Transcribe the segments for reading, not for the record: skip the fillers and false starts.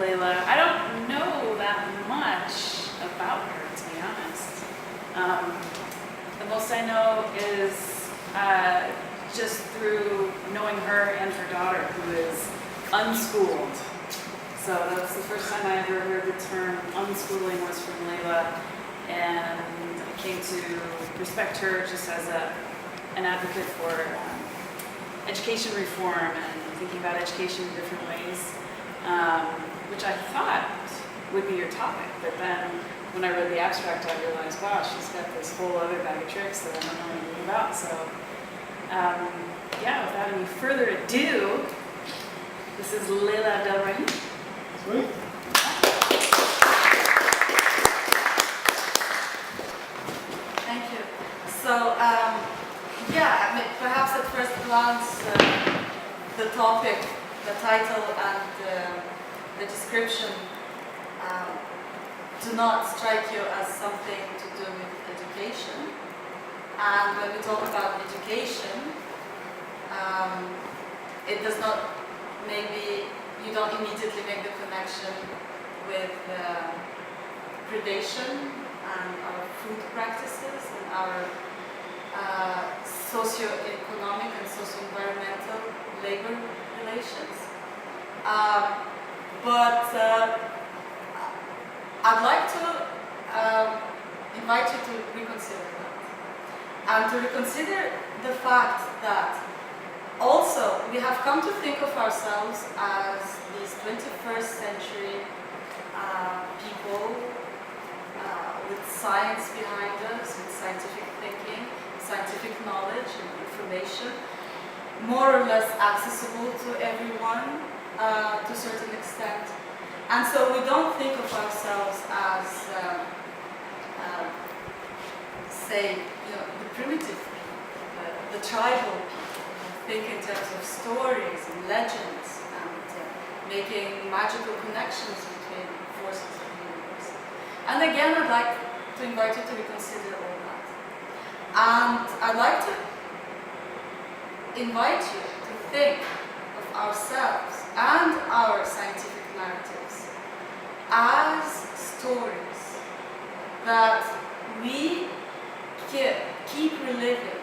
Layla. I don't know that much about her, to be honest. The most I know is just through knowing her and her daughter, who is unschooled. So that's the first time I ever heard the term unschooling was from Layla, and I came to respect her just as an advocate for education reform and thinking about education in different ways, which I thought would be your topic. But then when I read the abstract, I realized, wow, she's got this whole other bag of tricks that I don't know anything about. So yeah, without any further ado, this is Layla AbdelRahim. Sweet. Thank you. So, yeah, I mean, perhaps at first glance, the topic, the title, and the description do not strike you as something to do with education. And when we talk about education, it does not, maybe you don't immediately make the connection with predation and our food practices and our socio-economic and socio-environmental labor relations. But I'd like to invite you to reconsider that. And to reconsider the fact that also we have come to think of ourselves as these 21st century people with science behind us, with scientific thinking, scientific knowledge and information, more or less accessible to everyone to a certain extent. And so we don't think of ourselves as, say, the primitive people, the tribal people, who think in terms of stories and legends and making magical connections between forces of the universe. And again, I'd like to invite you to reconsider all that. And I'd like to invite you to think of ourselves and our scientific narratives as stories that we keep reliving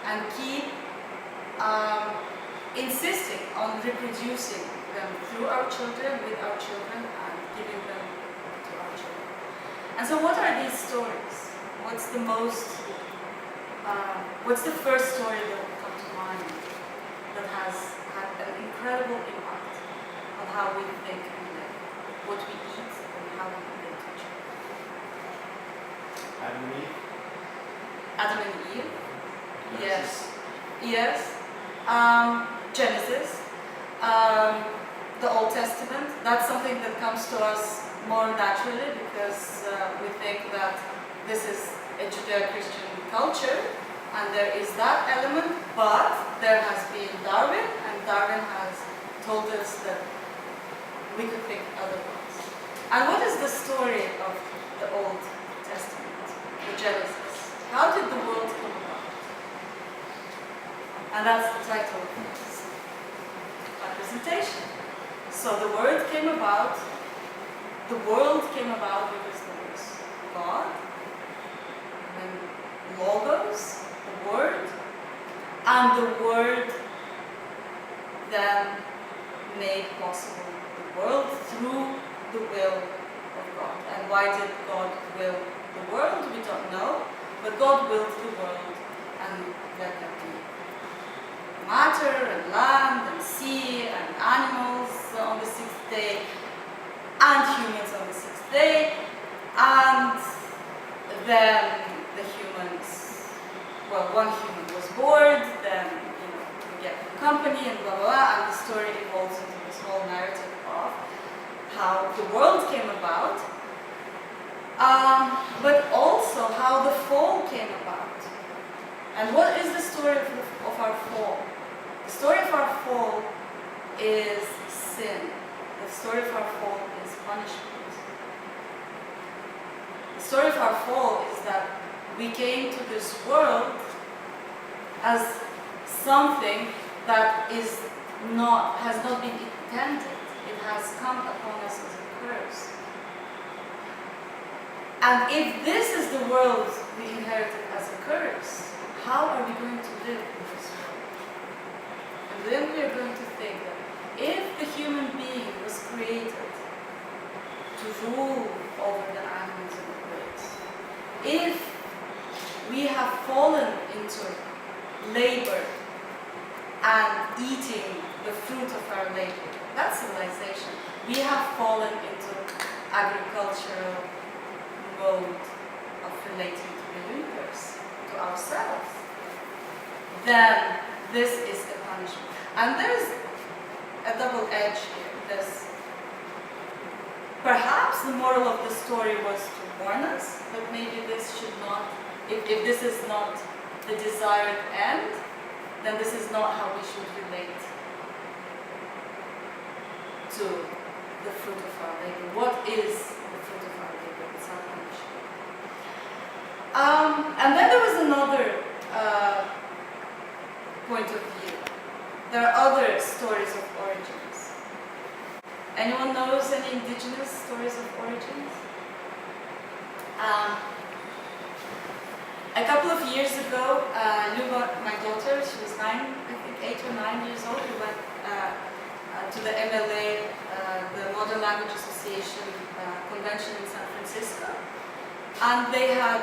and keep insisting on reproducing them through our children, with our children, and giving them to our children. And so what are these stories? What's the first story that will come to mind that has had an incredible impact on how we think and live, what we eat and how we relate to each other? Adam and Eve? Adam and Eve? Yes. Yes. Genesis. The Old Testament. That's something that comes to us more naturally because we think that this is a Judeo-Christian culture and there is that element, but there has been Darwin, and Darwin has told us that we could think otherwise. And what is the story of the Old Testament, the Genesis? How did the world come about? And that's the title of this presentation. So the world came about because there was God, and Logos, the Word, and the Word then made possible the world through the will of God. And why did God will the world? We don't know, but God willed the world and let there be matter and land and sea and animals on the sixth day and humans on the sixth day, and then the humans, well, one human was bored, then we get the company and blah blah blah, and the story evolves into this whole narrative of how the world came about, but also how the fall came about. And what is the story of our fall? The story of our fall is sin. The story of our fall is punishment. The story of our fall is that we came to this world as something that has not been intended. It has come upon us as a curse. And if this is the world we inherited as a curse, how are we going to live in this world? And then we are going to think that if the human being was created to rule over the animals and the birds, if we have fallen into labor and eating the fruit of our labor, that's civilization. We have fallen into agricultural mode of relating to the universe, to ourselves. Then this is a punishment. And there's a double edge here. There's perhaps the moral of the story was to warn us, but maybe this should not, if this is not the desired end, then this is not how we should relate to the fruit of our labor. What is the fruit of our labor? It's our punishment. And then there was another point of view. There are other stories of origins. Anyone knows any indigenous stories of origins? A couple of years ago, Luba, my daughter, she was 8 or 9 years old, we went to the MLA, the Modern Language Association convention in San Francisco. And they had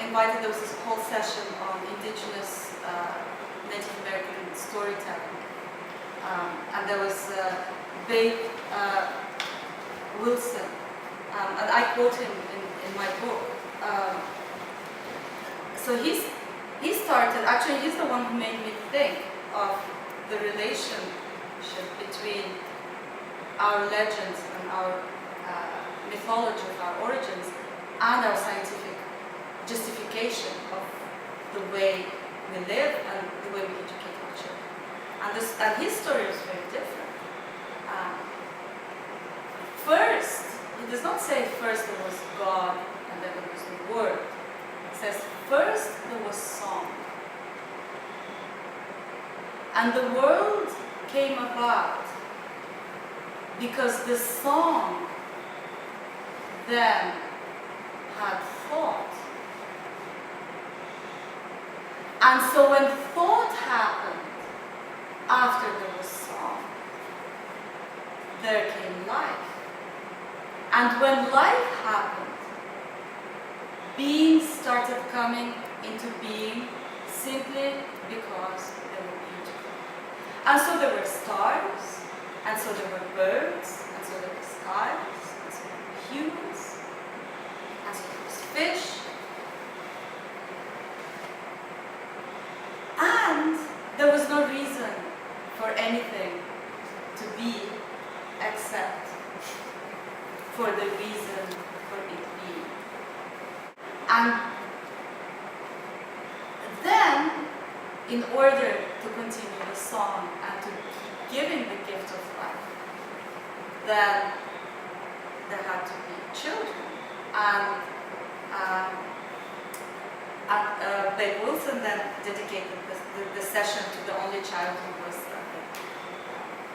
invited, there was this whole session on indigenous Native American storytelling. And there was Babe Wilson, and I quote him in my book. So he started, actually he's the one who made me think of the relationship between our legends and our mythology of our origins and our scientific justification of the way we live and the way we educate our children. And his story is very different. First, he does not say first there was God and then there was the Word. He says first there was song. And the world came about because the song then had thought. And so when thought happened after there was song, there came life. And when life happened, beings started coming into being simply because they were beautiful. And so there were stars, and so there were birds, and so there were skies, and so there were humans, and so there was fish. And there was no reason for anything to be except for the reason for it being. And then, in order to continue the song and to keep giving the gift of life, then there had to be children. And Babe Wilson then dedicated the session to the only child who was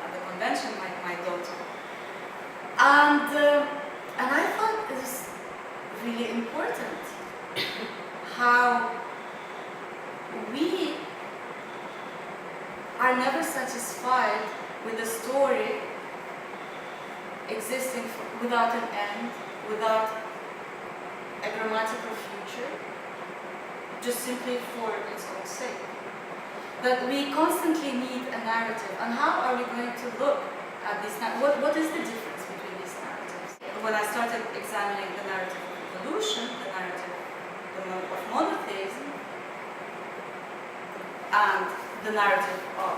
at the convention, my daughter. And I thought it was really important how we are never satisfied with a story existing without an end, without a grammatical future, just simply for its own sake. That we constantly need a narrative. And how are we going to look at this? What is the difference between these narratives? When I started examining the narrative of evolution, the narrative of monotheism, and the narrative of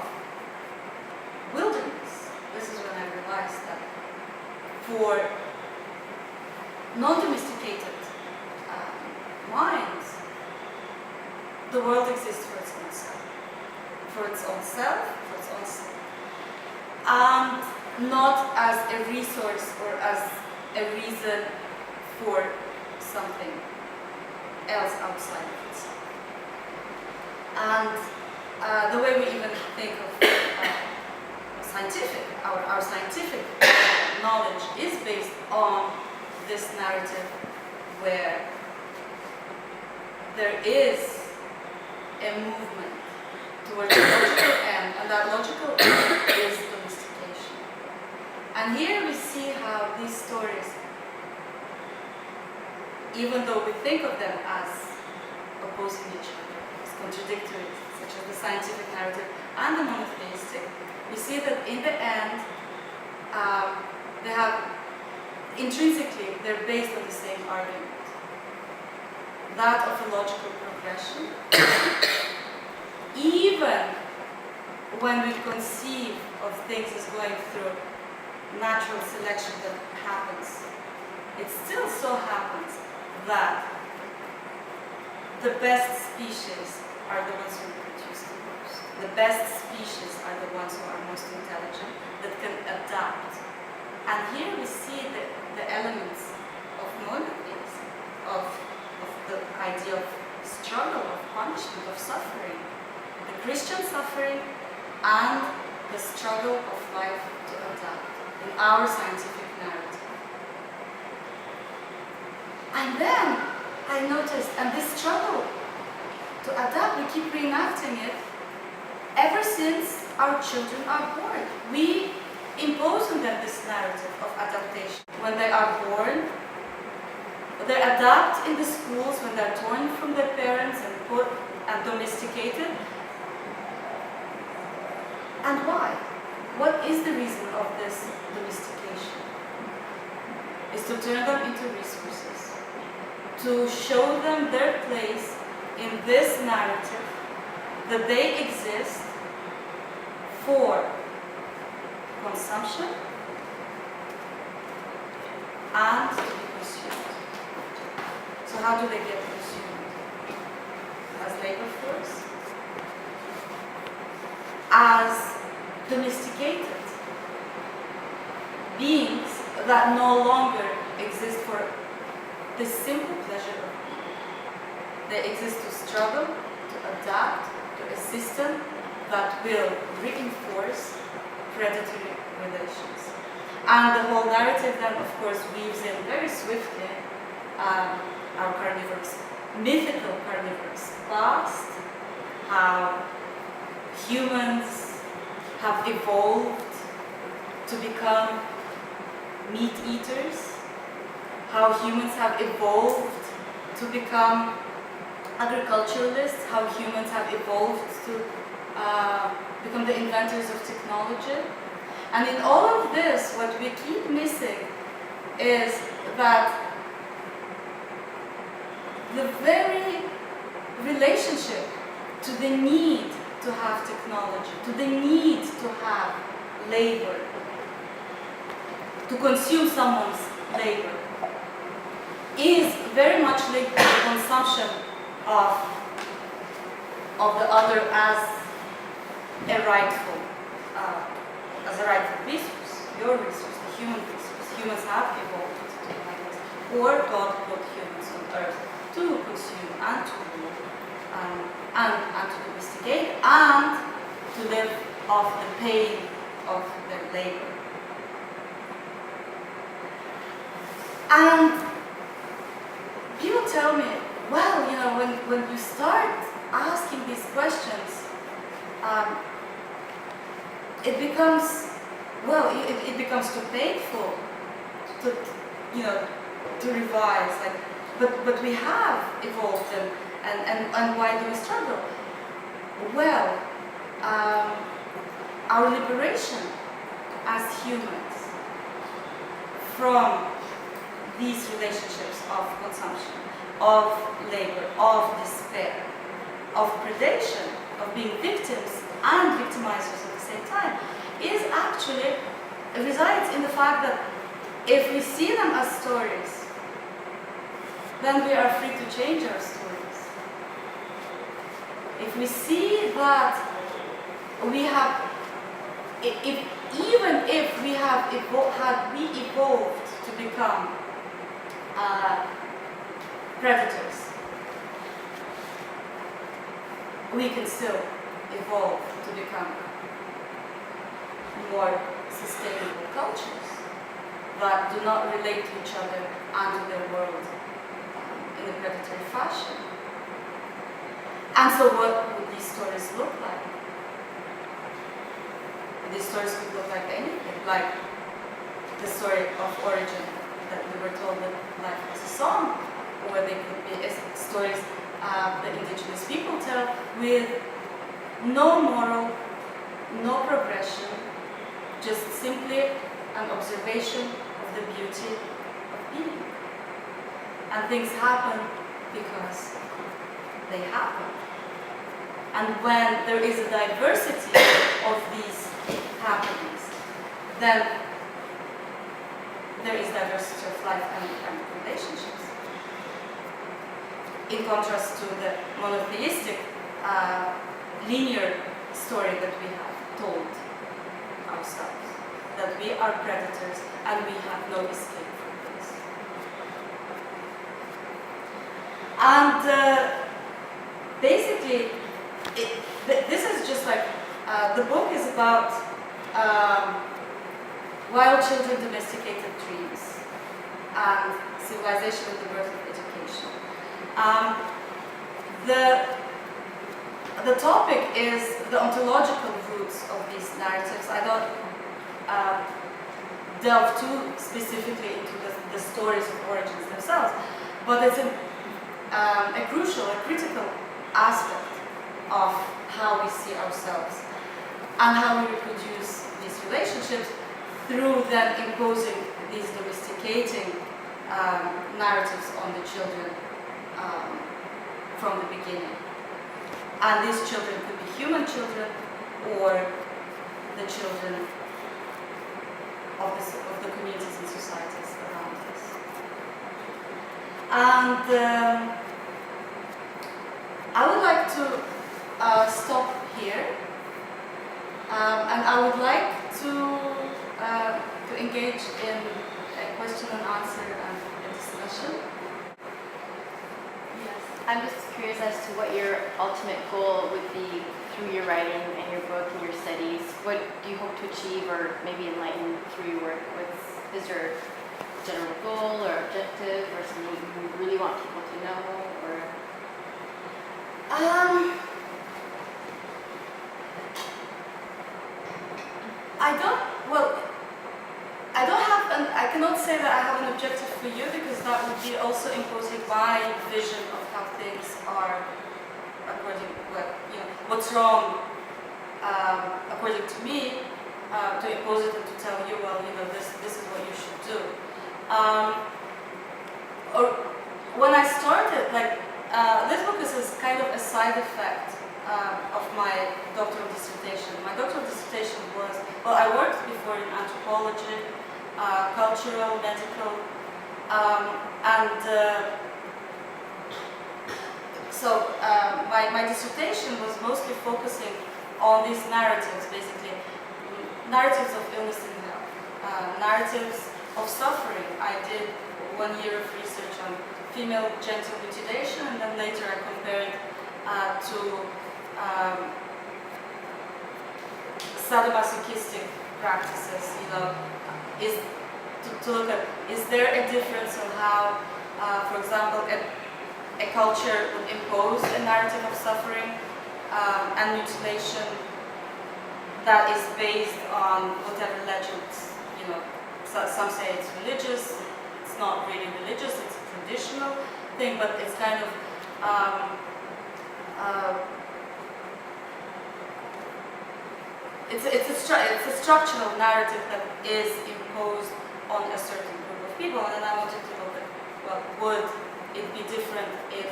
wilderness, this is when I realized that for non-domesticated minds, the world exists for its own self. For its own self, for its own self. And not as a resource or as a reason for something else outside of itself. And the way we even think of scientific, our scientific knowledge is based on this narrative where there is a movement towards a logical end, and that logical end is domestication. And here we see how these stories, even though we think of them as opposing each other, as contradictory, such as the scientific narrative and the monotheistic, we see that in the end, they have, intrinsically, they're based on the same argument. That of a logical progression. Even when we conceive of things as going through natural selection that happens, it still so happens that the best species are the ones who reproduce the most. The best species are the ones who are most intelligent, that can adapt. And here we see the elements of monotheism, of the idea of struggle, of punishment, of suffering. The Christian suffering and the struggle of life to adapt in our scientific narrative. And then I noticed, and this struggle to adapt, we keep reenacting it ever since our children are born. We impose on them this narrative of adaptation. When they are born, they adapt in the schools when they're torn from their parents and put and domesticated. And why? What is the reason of this domestication? Is to turn them into resources, to show them their place in this narrative, that they exist for consumption and to be consumed. So how do they get consumed? As labor force? As domesticated beings that no longer exist for the simple pleasure of being. They exist to struggle, to adapt to a system that will reinforce predatory relations. And the whole narrative then, of course, weaves in very swiftly our carnivorous, mythical carnivorous past, how humans have evolved to become meat eaters, how humans have evolved to become agriculturalists, how humans have evolved to become the inventors of technology. And in all of this, what we keep missing is that the very relationship to the need to have technology, to the need to have labor, to consume someone's labor, is very much linked to the consumption of the other as a rightful resource, your resource, the human resource. Humans have evolved to do like this, or God put humans on earth to consume and to rule, and to domesticate, and to live off the pain of their labor. And people tell me, well, you know, when you start asking these questions, it becomes, well, it becomes too painful to, you know, to revise. Like, but we have evolved, and why do we struggle? Well, our liberation as humans from these relationships of consumption, of labor, of despair, of predation, of being victims and victimizers at the same time, is actually, resides in the fact that if we see them as stories, then we are free to change our stories. If we see that we have, even if we have evolved to become predators, we can still evolve to become more sustainable cultures. that do not relate to each other and to their world in a predatory fashion. And so what would these stories look like? These stories could look like anything, like the story of origin that we were told that life was a song, or they could be stories that indigenous people tell with no moral, no progression, just simply an observation of the beauty of being. And things happen because they happen. And when there is a diversity of these happenings, then there is diversity of life and relationships. In contrast to the monotheistic, linear story that we have told ourselves, that we are predators and we have no escape from this. And basically, this is just like, the book is about wild children domesticated dreams and civilization and the birth of education. The topic is the ontological roots of these narratives. I don't delve too specifically into the stories of origins themselves, but it's a crucial, a critical aspect of how we see ourselves and how we reproduce these relationships through then imposing these domesticating narratives on the children from the beginning. And these children could be human children or the children of the communities and societies around us. And I would like to stop here, and I would like to engage in a question and answer and a discussion. Yes, I'm just curious as to what your ultimate goal would be through your writing and your book and your studies. What do you hope to achieve or maybe enlighten through your work? Is there a general goal or objective or something you really want people to know? Or I cannot say that I have an objective for you, because that would be also imposing my vision of how things are according what's wrong according to me, to impose it and to tell you, well, this is what you should do. Or when I started, this book is kind of a side effect of my doctoral dissertation. My doctoral dissertation was, I worked before in anthropology, cultural, medical, so my dissertation was mostly focusing on these narratives, basically narratives of illness and health, narratives of suffering. I did 1 year of research on female genital mutilation, and then later I compared to sadomasochistic practices. Is to look at, is there a difference on how, for example, a culture would impose a narrative of suffering and mutilation that is based on whatever legends, some say it's religious, it's not really religious, it's a traditional thing, but it's kind of it's a structural narrative that is imposed on a certain group of people. And then I wanted to look at, would it be different if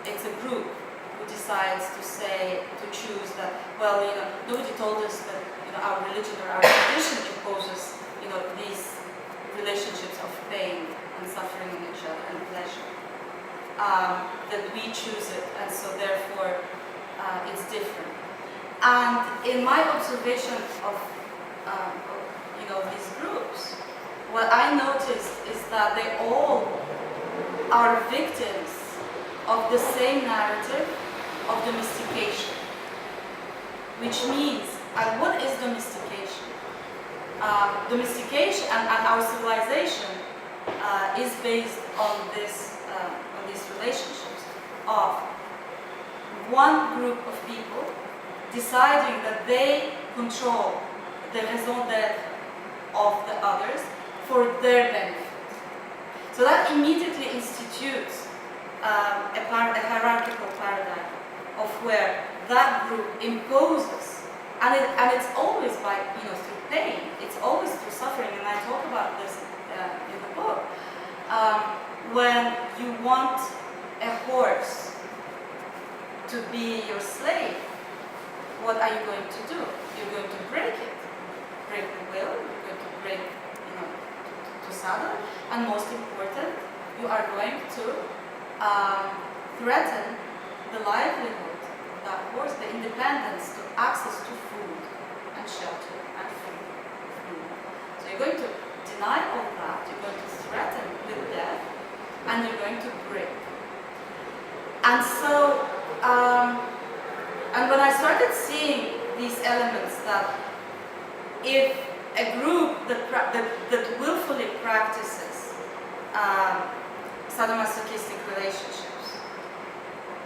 it's a group who decides to choose that, nobody told us that, our religion or our tradition imposes, these relationships of pain and suffering in each other and pleasure. That we choose it, and so therefore it's different. And in my observation of these groups, what I noticed is that they all are victims of the same narrative of domestication. Which means, and what is domestication? domestication and our civilization is based on these relationships of one group of people deciding that they control the raison d'être of the others for their benefit. So that immediately institutes a hierarchical paradigm of where that group imposes, and it's always by through pain. It's always through suffering, and I talk about this in the book. When you want a horse to be your slave, what are you going to do? You're going to break it, break the will. You're going to break, to saddle, and most important, you are going to threaten the livelihood of that horse, the independence, to access to food and shelter and food. So you're going to deny all that. You're going to threaten with death, and you're going to break. And so, and when I started seeing these elements, that if a group that willfully practices sadomasochistic relationships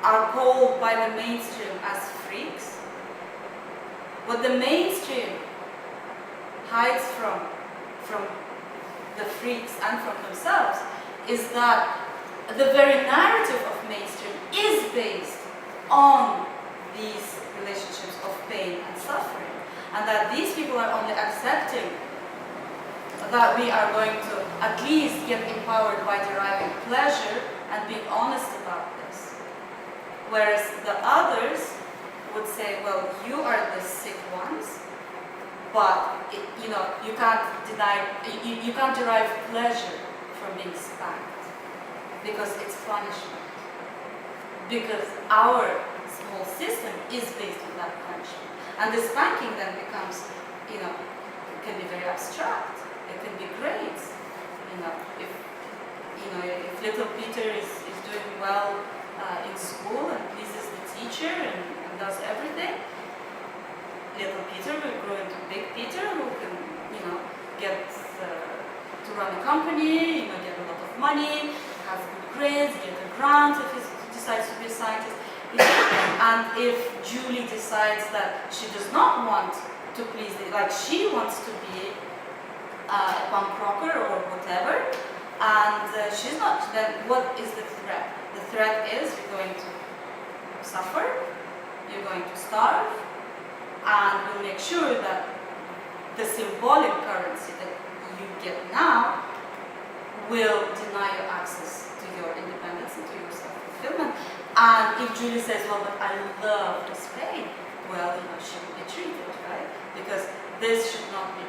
are called by the mainstream as freaks, what the mainstream hides from the freaks and from themselves is that the very narrative of mainstream is based on these relationships of pain and suffering, and that these people are only accepting that we are going to at least get empowered by deriving pleasure and being honest about this. Whereas the others would say, well, you are the sick ones, but you can't deny, you can't derive pleasure from being spanked because it's punishment. Because our whole system is based on that punishment. And the spanking then becomes, it can be very abstract. It can be grades. If little Peter is doing well in school and pleases the teacher and does everything, little Peter will grow into big Peter, who can, get to run a company, get a lot of money, have good grades, get a grant if he decides to be a scientist. And if Julie decides that she does not want to please, she wants to be a punk rocker or whatever, and she's not, then what is the threat? The threat is you're going to suffer, you're going to starve, and we'll make sure that the symbolic currency that you get now will deny you access to your independence and to your self-fulfillment. And if Julie says, well, but I love this pain, well, she will be treated, right? Because this should not be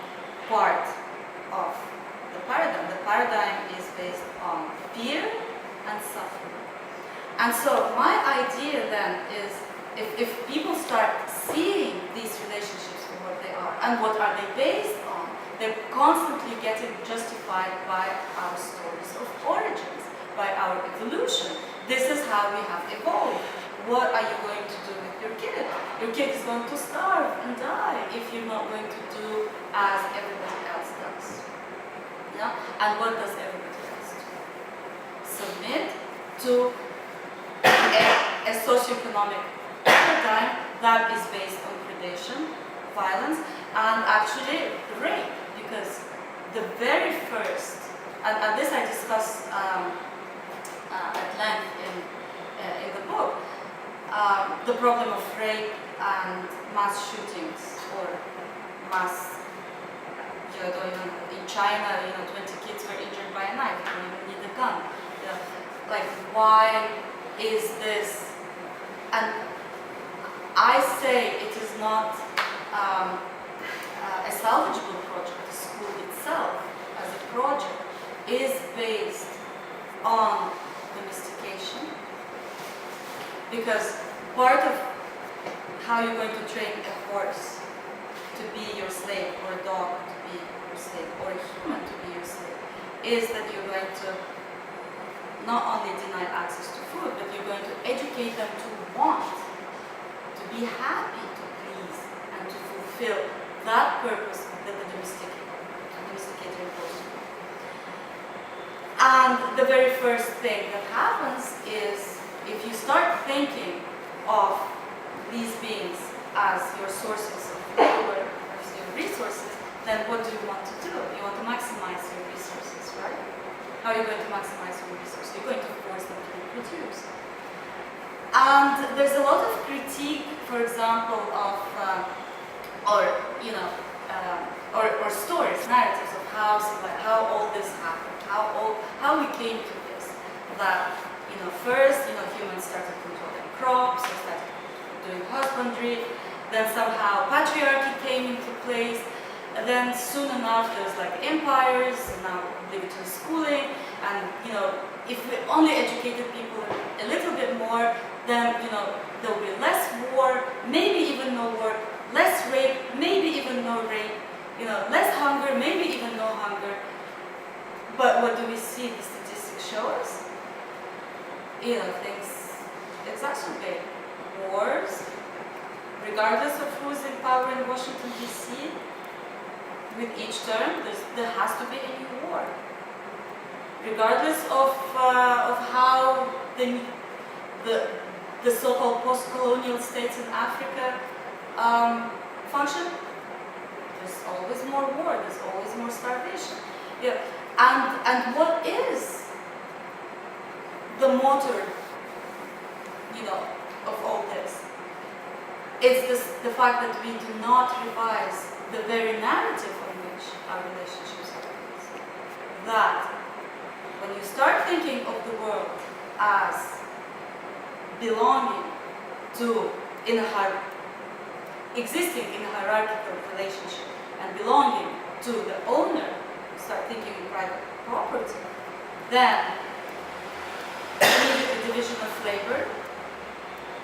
part of the paradigm. The paradigm is based on fear and suffering. And so my idea then is, if people start seeing these relationships for what they are, and what are they based on, they're constantly getting justified by our stories of origins, by our evolution. This is how we have evolved. What are you going to do with your kid? Your kid is going to starve and die if you're not going to do as everybody else does. Yeah? And what does everybody else do? Submit to a socio-economic paradigm that is based on predation, violence, and actually rape. Because the very first, and this I discussed at length in the book, the problem of rape and mass shootings or mass, in China, 20 kids were injured by a knife, you don't even need a gun. Why is this? And I say it is not a salvageable project. The school itself, as a project, is based on domestication, because part of how you're going to train a horse to be your slave, or a dog to be your slave, or a human to be your slave, is that you're going to not only deny access to food, but you're going to educate them to want, to be happy, to please, and to fulfill that purpose that the domesticated And the very first thing that happens is if you start thinking of these beings as your sources of labor, as your resources, then what do you want to do? You want to maximize your resources, right? How are you going to maximize your resources? You're going to force them to reproduce. And there's a lot of critique, for example, of, or stories, narratives of how all this happened, how we came to this. That, first, humans started controlling crops, they started doing husbandry, then somehow patriarchy came into place, and then soon enough there's like empires, and now obligatory schooling, and if we only educated people a little bit more, then there will be less war, maybe even no war, less rape, maybe even no rape, less hunger, maybe even no hunger. But what do we see? The statistics show us, things exacerbate. Wars, regardless of who's in power in Washington D.C., with each term, there has to be a new war. Regardless of how the so-called post-colonial states in Africa function, there's always more war, there's always more starvation. Yeah. And what is the motor, of all this? It's the fact that we do not revise the very narrative on which our relationships are based. That when you start thinking of the world as belonging to, existing in a hierarchical relationship and belonging to the owner, start thinking in private property, then immediately division of labor,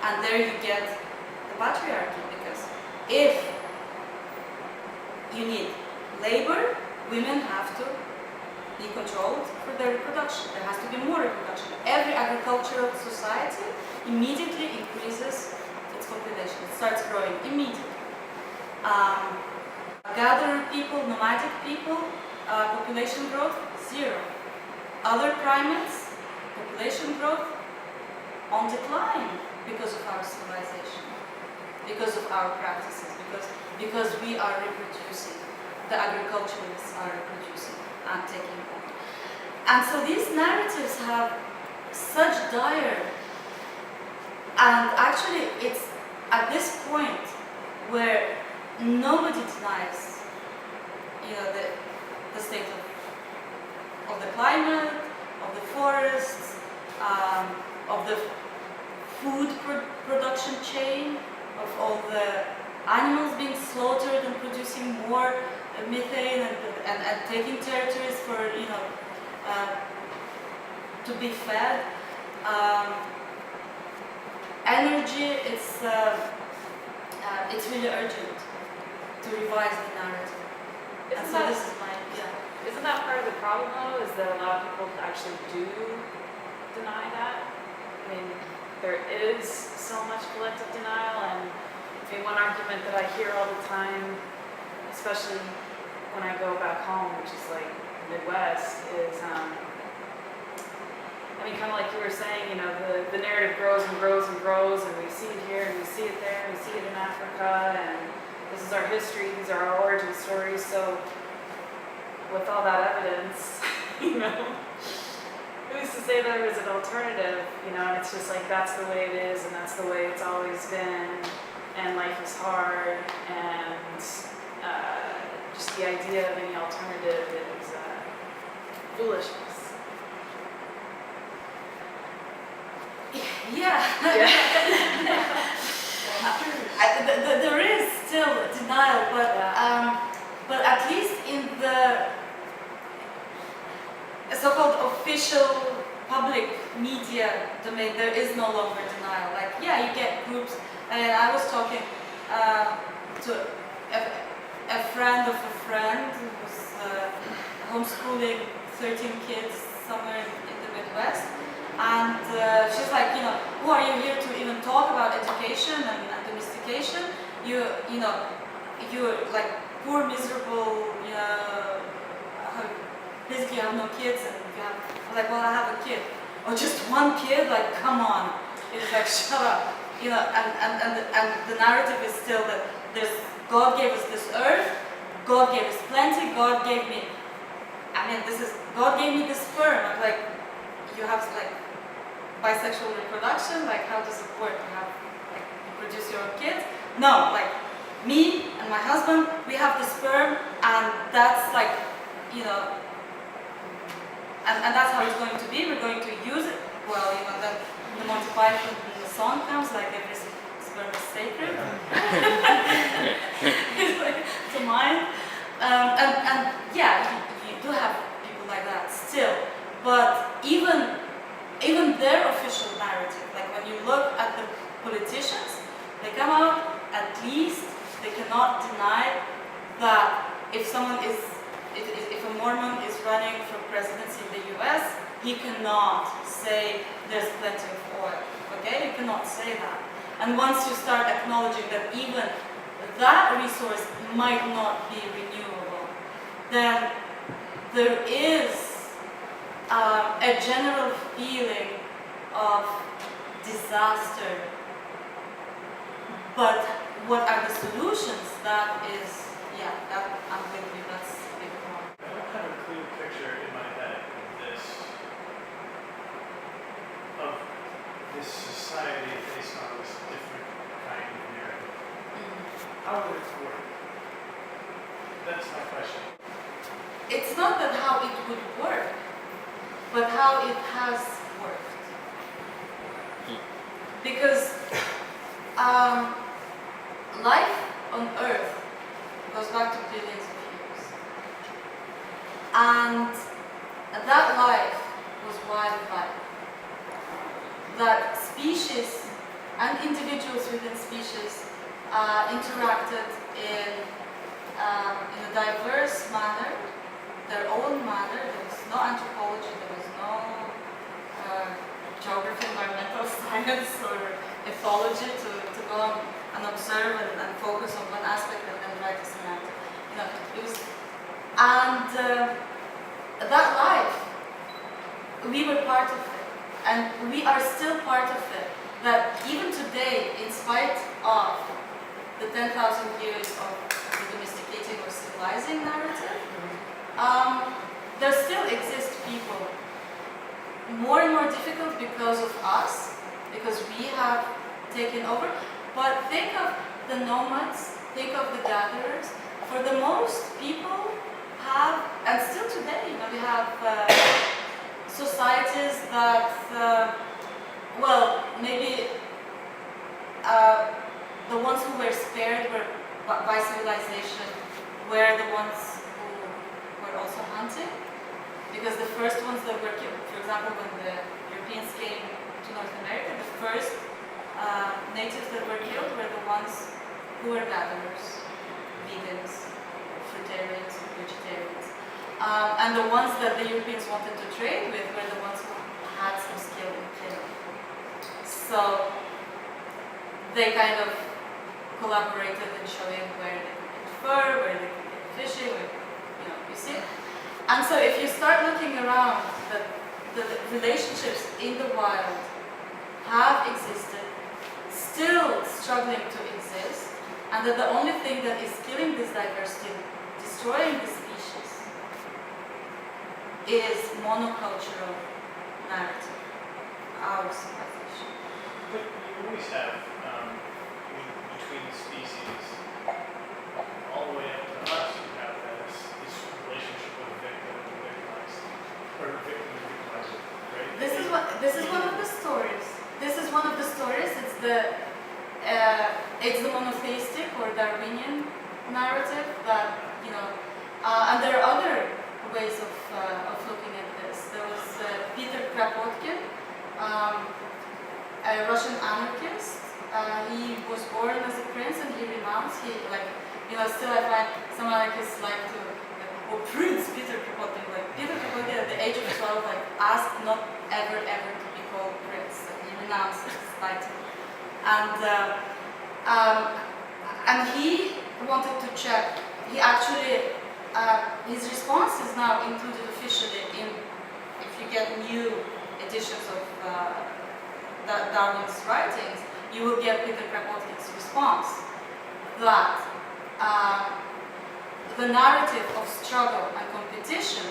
and there you get the patriarchy, because if you need labor, women have to be controlled for their reproduction. There has to be more reproduction. Every agricultural society immediately increases its population. It starts growing immediately. Gatherer people, nomadic people, population growth, 0. Other primates, population growth on decline because of our civilization, because of our practices, because we are reproducing. The agriculturalists are reproducing and taking over. And so these narratives have such dire, and actually it's at this point where nobody denies, the state of the climate, of the forests, of the food production chain, of all the animals being slaughtered and producing more methane and taking territories for, to be fed. Energy, it's really urgent to revise the narrative. And so this is my, Isn't that part of the problem though, is that a lot of people actually do deny that? I mean, there is so much collective denial, and one argument that I hear all the time, especially when I go back home, which is like Midwest, is, kind of like you were saying, the narrative grows and grows and grows, and we see it here, and we see it there, and we see it in Africa, and this is our history, these are our origin stories, so with all that evidence, who's to say there is an alternative, and it's just like, that's the way it is, and that's the way it's always been, and life is hard, and just the idea of any alternative is foolishness. Yeah. There is still denial, but at least in the so-called official public media domain, there is no longer denial. Like, you get groups, and I was talking to a friend of a friend who was homeschooling 13 kids somewhere in the Midwest. And she's like, who are you here to even talk about education and domestication? You're like poor, miserable, basically you have no kids, and you have, I'm like, well, I have a kid. Or just one kid, like, come on. It's like, shut up. You know, and the narrative is still that God gave us this earth, God gave us plenty, God gave me, God gave me the sperm. I'm like, you have like bisexual reproduction, like how does it work? You have, like, you produce your own kids? No, like, me and my husband, we have the sperm, and that's like, you know, and that's how it's going to be. We're going to use it. Well, you know, then the Monty Python song comes, like, every sperm is sacred. It's like, to mine. And yeah, you do have people like that still. But even their official narrative, like when you look at the politicians, they come out, at least they cannot deny that if a Mormon is running for presidency in the US, he cannot say there's plenty of oil. Okay, you cannot say that. And once you start acknowledging that even that resource might not be renewable, then there is a general feeling of disaster. But what are the solutions? That is, yeah, that I'm with you, that's a big one. I don't have a clear picture in my head of this society based on this different kind of narrative. How would it work? That's my question. It's not that how it would work, but how it has worked. Because life on Earth goes back to billions of years. And that life was wildlife. That species and individuals within species interacted in a diverse manner, their own manner. There was no anthropology, there was no geography, environmental science, or ethology to go and observe and focus on one aspect and then write a semantic. You know, it was, and that life, we were part of it, and we are still part of it. That even today, in spite of the 10,000 years of the domesticating or civilizing narrative, there still exist people. More and more difficult because of us, because we have taken over. But think of the nomads, think of the gatherers. For the most, people have, and still today, you know, we have societies that, well, maybe the ones who were spared by civilization were the ones who were also hunting. Because the first ones that were killed, for example, when the Europeans came to North America, the first natives that were killed were the ones who were gatherers, vegans, fruitarians, vegetarians. And the ones that the Europeans wanted to trade with were the ones who had some skill in killing. So they kind of collaborated in showing where they could get fur, where they could get fishing, where, you know, you see. And so if you start looking around, the relationships in the wild have existed, still struggling to exist, and that the only thing that is killing this diversity, destroying the species, is monocultural narrative, our civilization. But you always have, between the species, all the way up to us, you have this relationship of victim and victimized, or victim and victimizer, right? This is one of the stories. This is one of the stories. It's the monotheistic or Darwinian narrative that, you know, and there are other ways of looking at this. There was Peter Kropotkin, a Russian anarchist. He was born as a prince and he renounced. He, like, you know, still I find some anarchists like to, like, oh, Prince Peter Kropotkin. Like, Peter Kropotkin at the age of 12, like, asked not ever to be called prince. Like, he renounced his title. And he wanted to check. He actually, his responses now included officially new editions of Darwin's writings, you will get Peter Kropotkin's response that the narrative of struggle and competition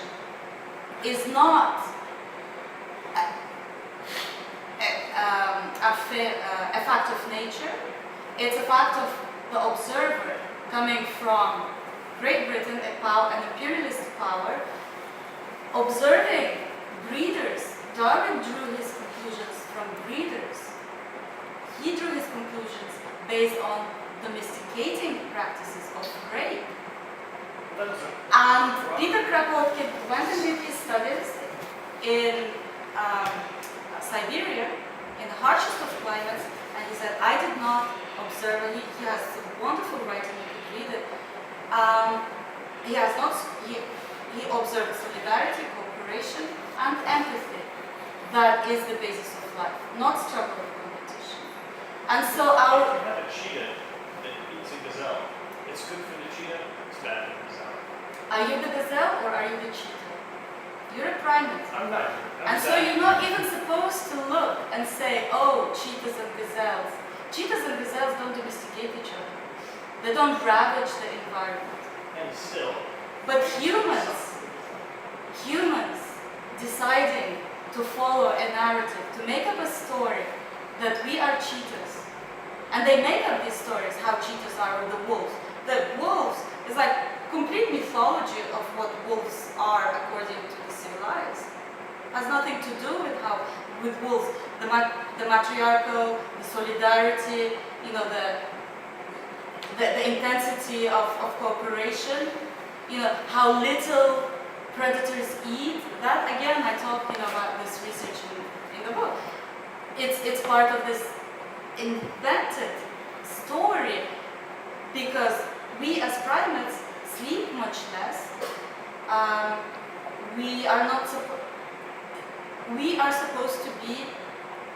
is not a fact of nature, it's a fact of the observer coming from Great Britain, an imperialist power, observing breeders. Darwin drew his conclusions from breeders. He drew his conclusions based on domesticating practices of rape. And Peter Kropotkin went and did his studies in Siberia, in the harshest of climates, and he said, I did not observe, and he has a wonderful writing, you could read it. He observed solidarity, cooperation, and empathy. That is the basis of life, not struggle or competition. And so If you have a cheetah that eats a gazelle, it's good for the cheetah, it's bad for the gazelle. are you the gazelle or are you the cheetah? You're a primate. I'm not. And so you're not even supposed to look and say, oh, cheetahs and gazelles. Cheetahs and gazelles don't domesticate each other. They don't ravage the environment. And still, But humans deciding to follow a narrative, to make up a story that we are cheetahs. And they make up these stories, how cheetahs are, or the wolves. The wolves is like complete mythology of what wolves are according to the civilized. Has nothing to do with wolves, the matriarchal, the solidarity, the intensity of cooperation, how little predators eat. That again, I talk about this research in the book. It's part of this invented story because we as primates sleep much less. We are supposed to be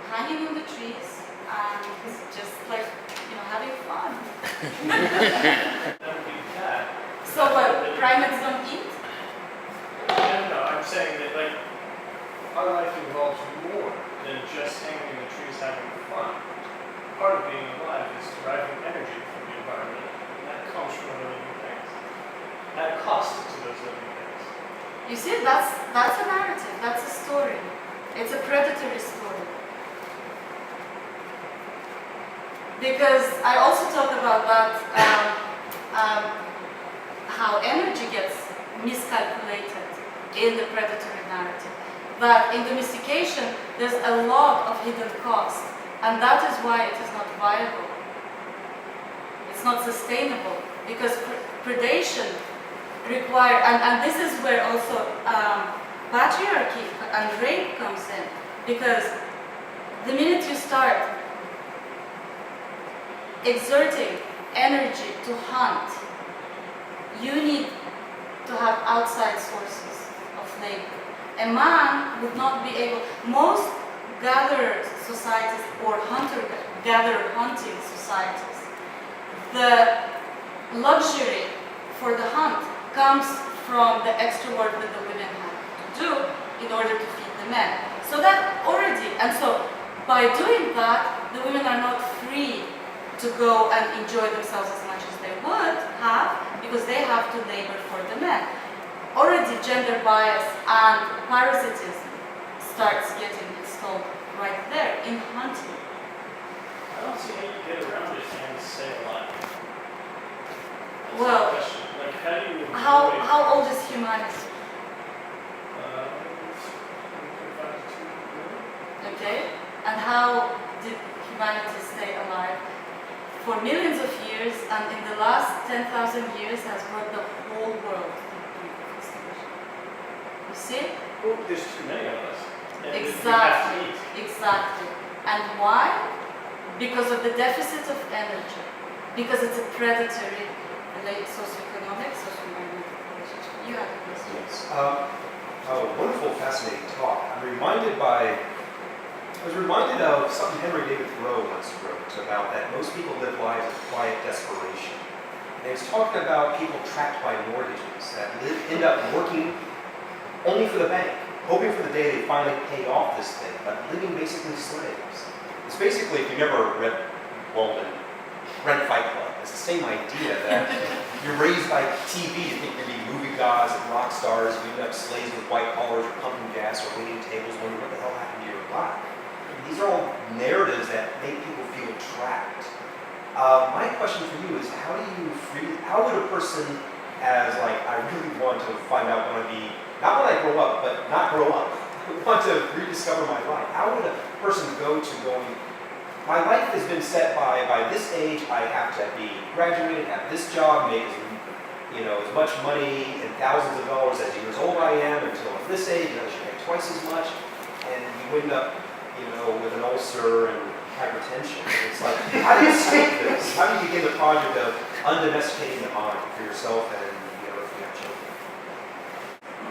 hanging on the trees and just like having fun. that would be bad. So what? Primates don't eat? No, I'm saying that like our life involves more than just hanging in the trees having fun. Part of being alive is deriving energy from the environment, and that comes from other living things. At a cost to those living things. You see, that's a narrative, that's a story. It's a predatory story. Because I also talk about that, how energy gets miscalculated in the predatory narrative. That in domestication, there's a lot of hidden cost, and that is why it is not viable. It's not sustainable, because predation requires, and this is where also patriarchy and rape comes in, because the minute you start exerting energy to hunt, you need to have outside sources of labor. A man would not be able, most gatherer societies or hunter-gatherer hunting societies, the luxury for the hunt comes from the extra work that the women have to do in order to feed the men. So that already, and so by doing that, the women are not free to go and enjoy themselves as much as they would have, because they have to labor for the men. Already gender bias and parasitism starts getting installed right there in hunting. I don't see how you get around it and stay alive. That's Well, the question. Like, how do you avoid... How old is humanity? Okay, and how did humanity stay alive? For millions of years, and in the last 10,000 years has brought the whole world to the brink of extinction. You see? Well, there's too many of us. And we have to Exactly. eat. Exactly. And why? Because of the deficit of energy. Because it's a predatory, socio-economic, socio-environmental relationship. You have a question. Yes. Oh, wonderful, fascinating talk. I was reminded of something Henry David Thoreau once wrote about that most people live lives of quiet desperation. And he was talking about people trapped by mortgages that end up working only for the bank. hoping for the day they finally pay off this thing, but living basically slaves. It's basically, if you never read Walden, read Fight Club, it's the same idea that you're raised by TV to think you're going to be movie gods and rock stars, you end up slaves with white collars or pumping gas or waiting tables, wondering what the hell happened to your life. These are all narratives that make people feel trapped. My question for you is, how would a person as like, I really want to find out when I be, not when I grow up, but not grow up, I want to rediscover my life. How would a person go to going, my life has been set by this age, I have to be graduated, have this job, make as much money and thousands of dollars as years old I am until at this age, I should make twice as much, and you end up, with an ulcer and hypertension. It's like, how do you escape this? How do you begin the project of undomesticating the mind for yourself and if you have children?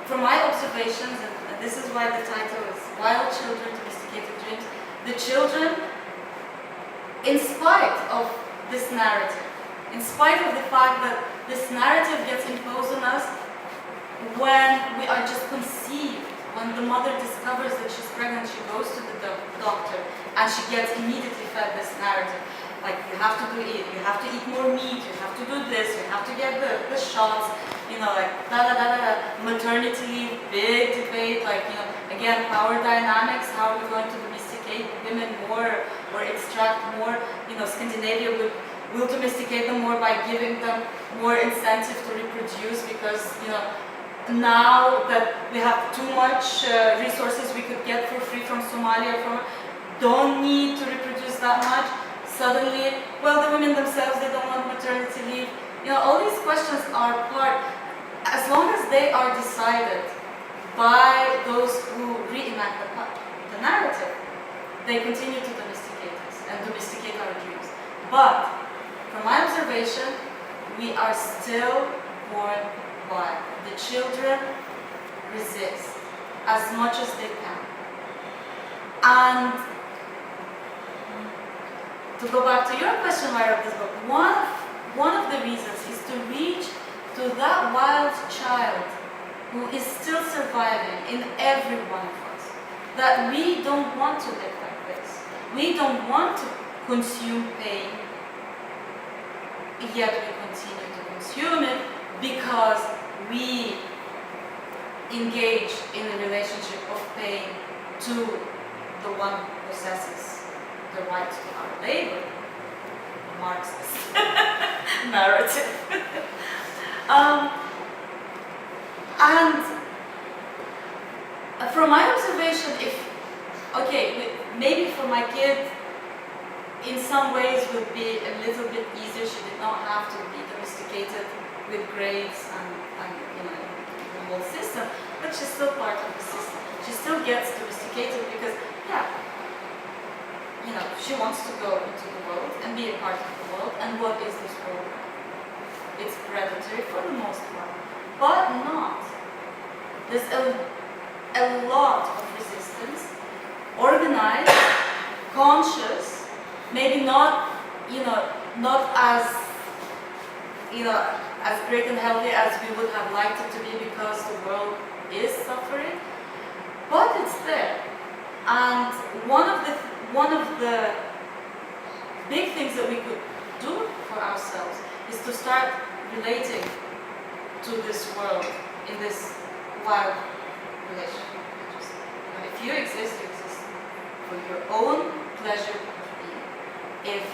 From my observations, and this is why the title is Wild Children Domesticated Dreams, the children, in spite of this narrative, in spite of the fact that this narrative gets imposed on us when we are just conceived, when the mother discovers that she's pregnant, she goes to the doctor and she gets immediately fed this narrative. Like, you have to eat more meat, you have to do this, you have to get the shots, maternity leave, big debate, again, power dynamics, how are we going to domesticate women more or extract more? Scandinavia will domesticate them more by giving them more incentive to reproduce because, now that we have too much resources we could get for free from Somalia, don't need to reproduce that much. Suddenly, the women themselves, they don't want maternity leave. All these questions are part, as long as they are decided by those who reenact the narrative, they continue to domesticate us and domesticate our dreams. But, from my observation, we are still born wild. The children resist as much as they can. And to go back to your question, why I wrote this book, one of the reasons is to reach to that wild child who is still surviving in every one of us, that we don't want to live like this. We don't want to consume pain, yet we continue to consume it because we engage in a relationship of pain to the one who possesses the right to our labor, Marxist narrative. And from my observation, maybe for my kid, in some ways would be a little bit easier. She did not have to be domesticated with grades and the whole system, but she's still part of the system. She still gets domesticated because, she wants to go into the world and be a part of the world. And what is this world? It's predatory for the most part, but not. There's a lot of resistance, organized, conscious, maybe not as as great and healthy as we would have liked it to be because the world is suffering, but it's there. And one of the big things that we could do for ourselves is to start relating to this world in this wild relationship. If you exist, you exist for your own pleasure of being. If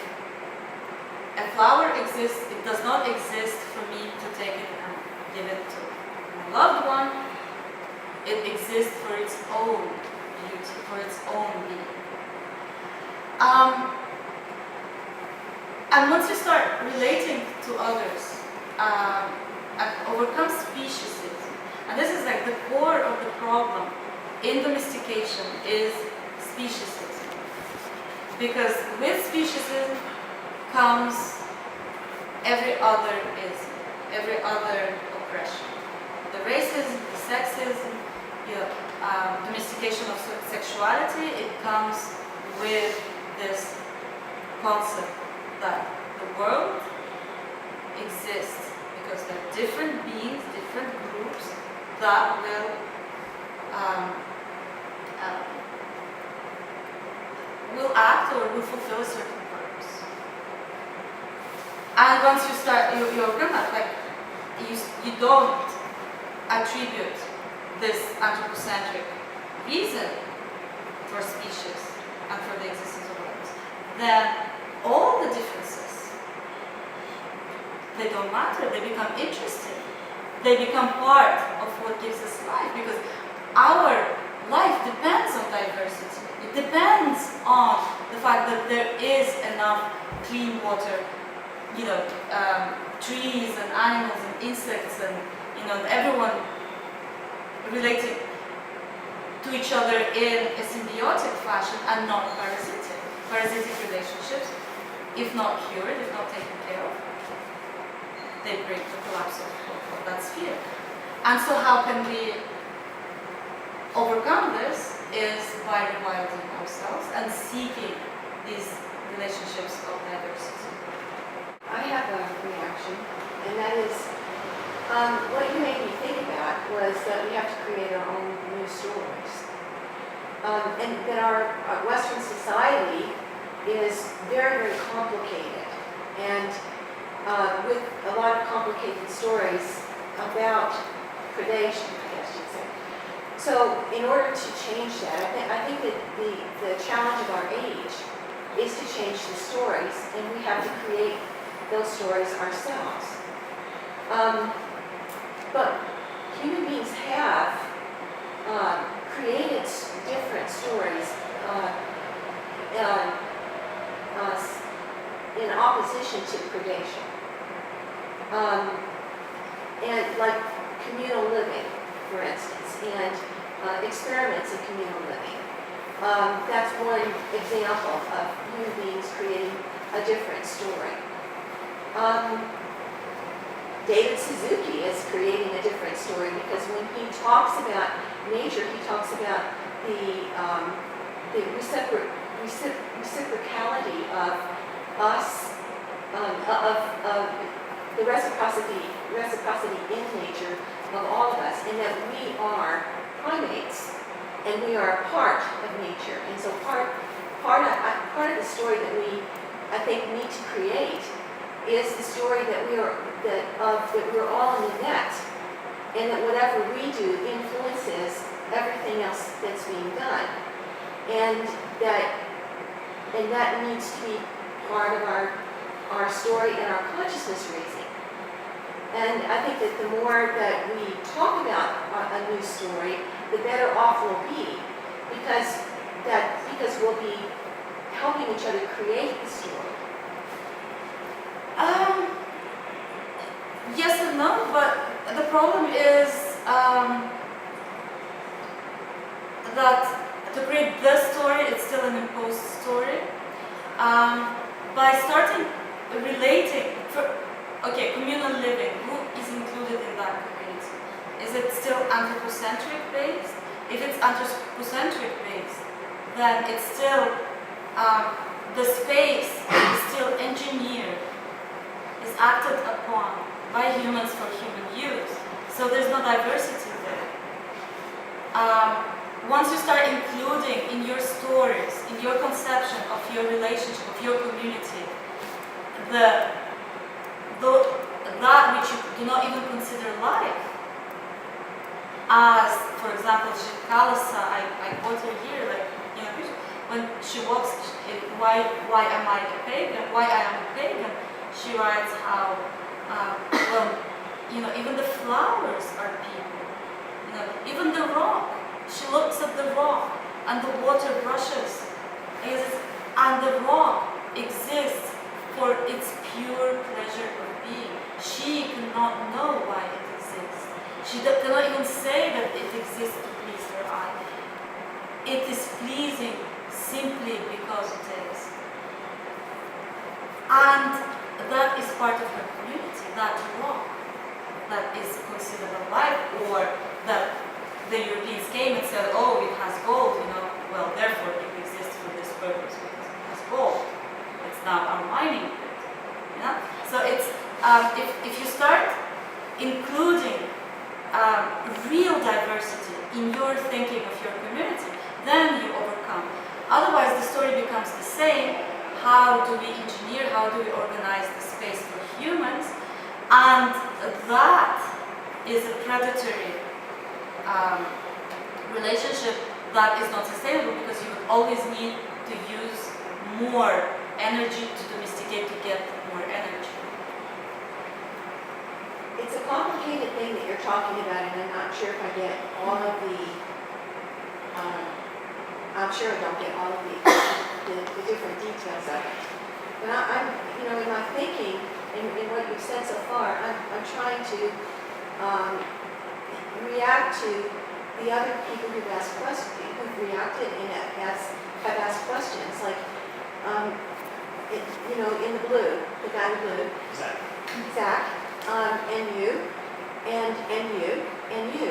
a flower exists, it does not exist for me to take it and give it to my loved one. It exists for its own beauty, for its own being. And once you start relating to others, and overcome speciesism, and this is like the core of the problem in domestication is speciesism. Because with speciesism comes every other oppression. The racism, the sexism, domestication of sexuality, it comes with this concept that the world exists because there are different beings, different groups that will or will fulfill a certain purpose. And once you start your grammar, like you don't attribute this anthropocentric reason for species and for the existence of others, then all the differences, they don't matter, they become interesting. They become part of what gives us life, because our life depends on diversity. It depends on the fact that there is enough clean water, trees and animals and insects and everyone relating to each other in a symbiotic fashion and not parasitic. Parasitic relationships, if not cured, if not taken care of, they bring the collapse of that sphere. And so how can we overcome this is by rewilding ourselves and seeking these relationships of diversity. I have a reaction, and that is, what you made me think about was that we have to create our own new stories. And that our Western society is very, very complicated, and with a lot of complicated stories about predation, I guess you'd say. So in order to change that, I think that the challenge of our age is to change the stories, and we have to create those stories ourselves. But human beings have created different stories in opposition to predation. And like communal living, for instance, and experiments in communal living. That's one example of human beings creating a different story. David Suzuki is creating a different story, because when he talks about nature, he talks about the reciprocality of us, of the reciprocity in nature of all of us, and that we are primates and we are a part of nature. And so part of the story that we, I think, need to create is the story that we're all in the net, and that whatever we do influences everything else that's being done, and that needs to be part of our story and our consciousness raising. And I think that the more that we talk about a new story, the better off we'll be, because we'll be helping each other create the story. Yes and no, but the problem is that to create this story, it's still an imposed story. By starting relating, communal living, who is included in that community? Is it still anthropocentric based? If it's anthropocentric based, then it's still, the space is still engineered, is acted upon by humans for human use. So there's no diversity there. Once you start including in your stories, in your conception of your relationship, of your community, that which you do not even consider life, as, for example, Kalasa, I quote her here, when she walks, why am I a pagan? Why I am a pagan? She writes how, even the flowers are people. Even the rock. She looks at the rock, and the water brushes, and the rock exists for its pure pleasure of being. She cannot know why it exists. She cannot even say that it exists to please her eye. It is pleasing simply because it is. And that is part of her community, that rock that is considered alive, or that the Europeans came and said, oh, it has gold, well, therefore it exists for this purpose because it has gold. It's now our mining pit. So it's, if you start including real diversity in your thinking of your community, then you overcome. Otherwise, the story becomes the same. How do we engineer, how do we organize the space for humans? And that is a predatory relationship that is not sustainable, because you would always need to use more energy to domesticate to get more energy. It's a complicated thing that you're talking about, and I'm not sure if I get all of the, I'm sure I don't get all of the different details of it. But I'm, in my thinking, in what you've said so far, I'm trying to react to the other people who've asked questions, who've reacted and have asked questions, like, in the blue, the guy in blue, Zach, and you, and you, and you.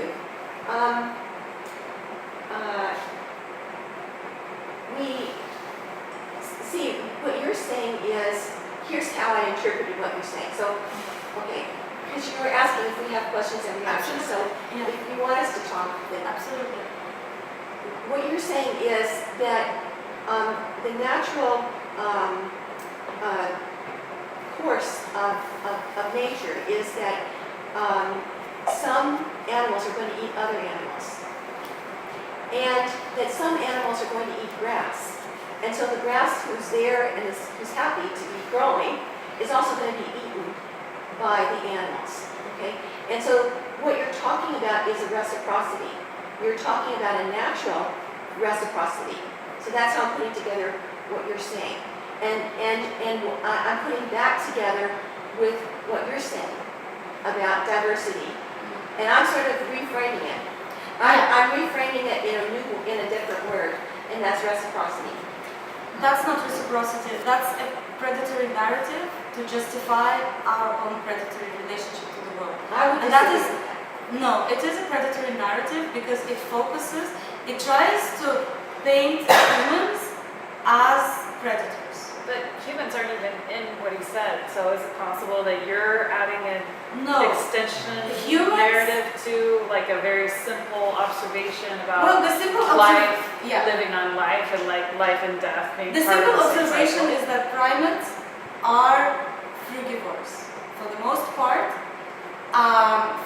We see what you're saying is, here's how I interpreted what you're saying. So, okay, because you were asking if we have questions and reactions, so Yeah. if you want us to talk, then Absolutely. what you're saying is that the natural course of nature is that some animals are going to eat other animals, and that some animals are going to eat grass. And so the grass who's there and who's happy to be growing is also going to be eaten by the animals. Okay? And so what you're talking about is a reciprocity. You're talking about a natural reciprocity. So that's how I'm putting together what you're saying. And I'm putting that together with what you're saying about diversity. And I'm sort of reframing it. I'm reframing it in a different word, and that's reciprocity. That's not reciprocity. That's a predatory narrative to justify our own predatory relationship to the world. I would And that disagree is, with that. no, it is a predatory narrative because it tries to paint humans as predators. But humans aren't even in what he said, so is it possible that you're adding an No. extension Humans- narrative to like a very simple observation about Well, the simple life, yeah. living on life, and like life and death being The part simple of the same observation cycle? is that primates are frugivores for the most part.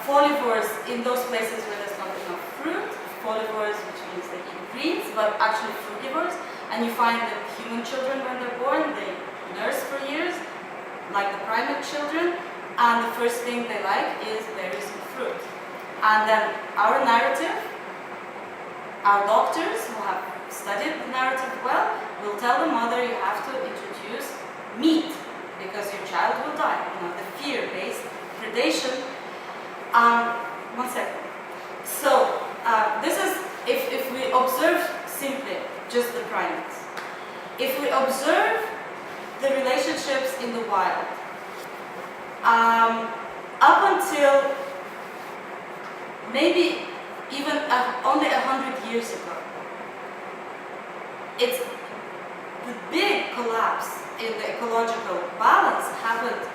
Folivores in those places where there's not enough fruit. Folivores, which means they eat greens, but actually frugivores. And you find that human children, when they're born, they nurse for years, like the primate children, and the first thing they like is berries and fruit. And then our narrative, our doctors who have studied the narrative well, will tell the mother you have to introduce meat because your child will die. The fear-based predation. One second. So this is if we observe simply just the primates. If we observe the relationships in the wild, up until maybe even only 100 years ago, it's the big collapse in the ecological balance happened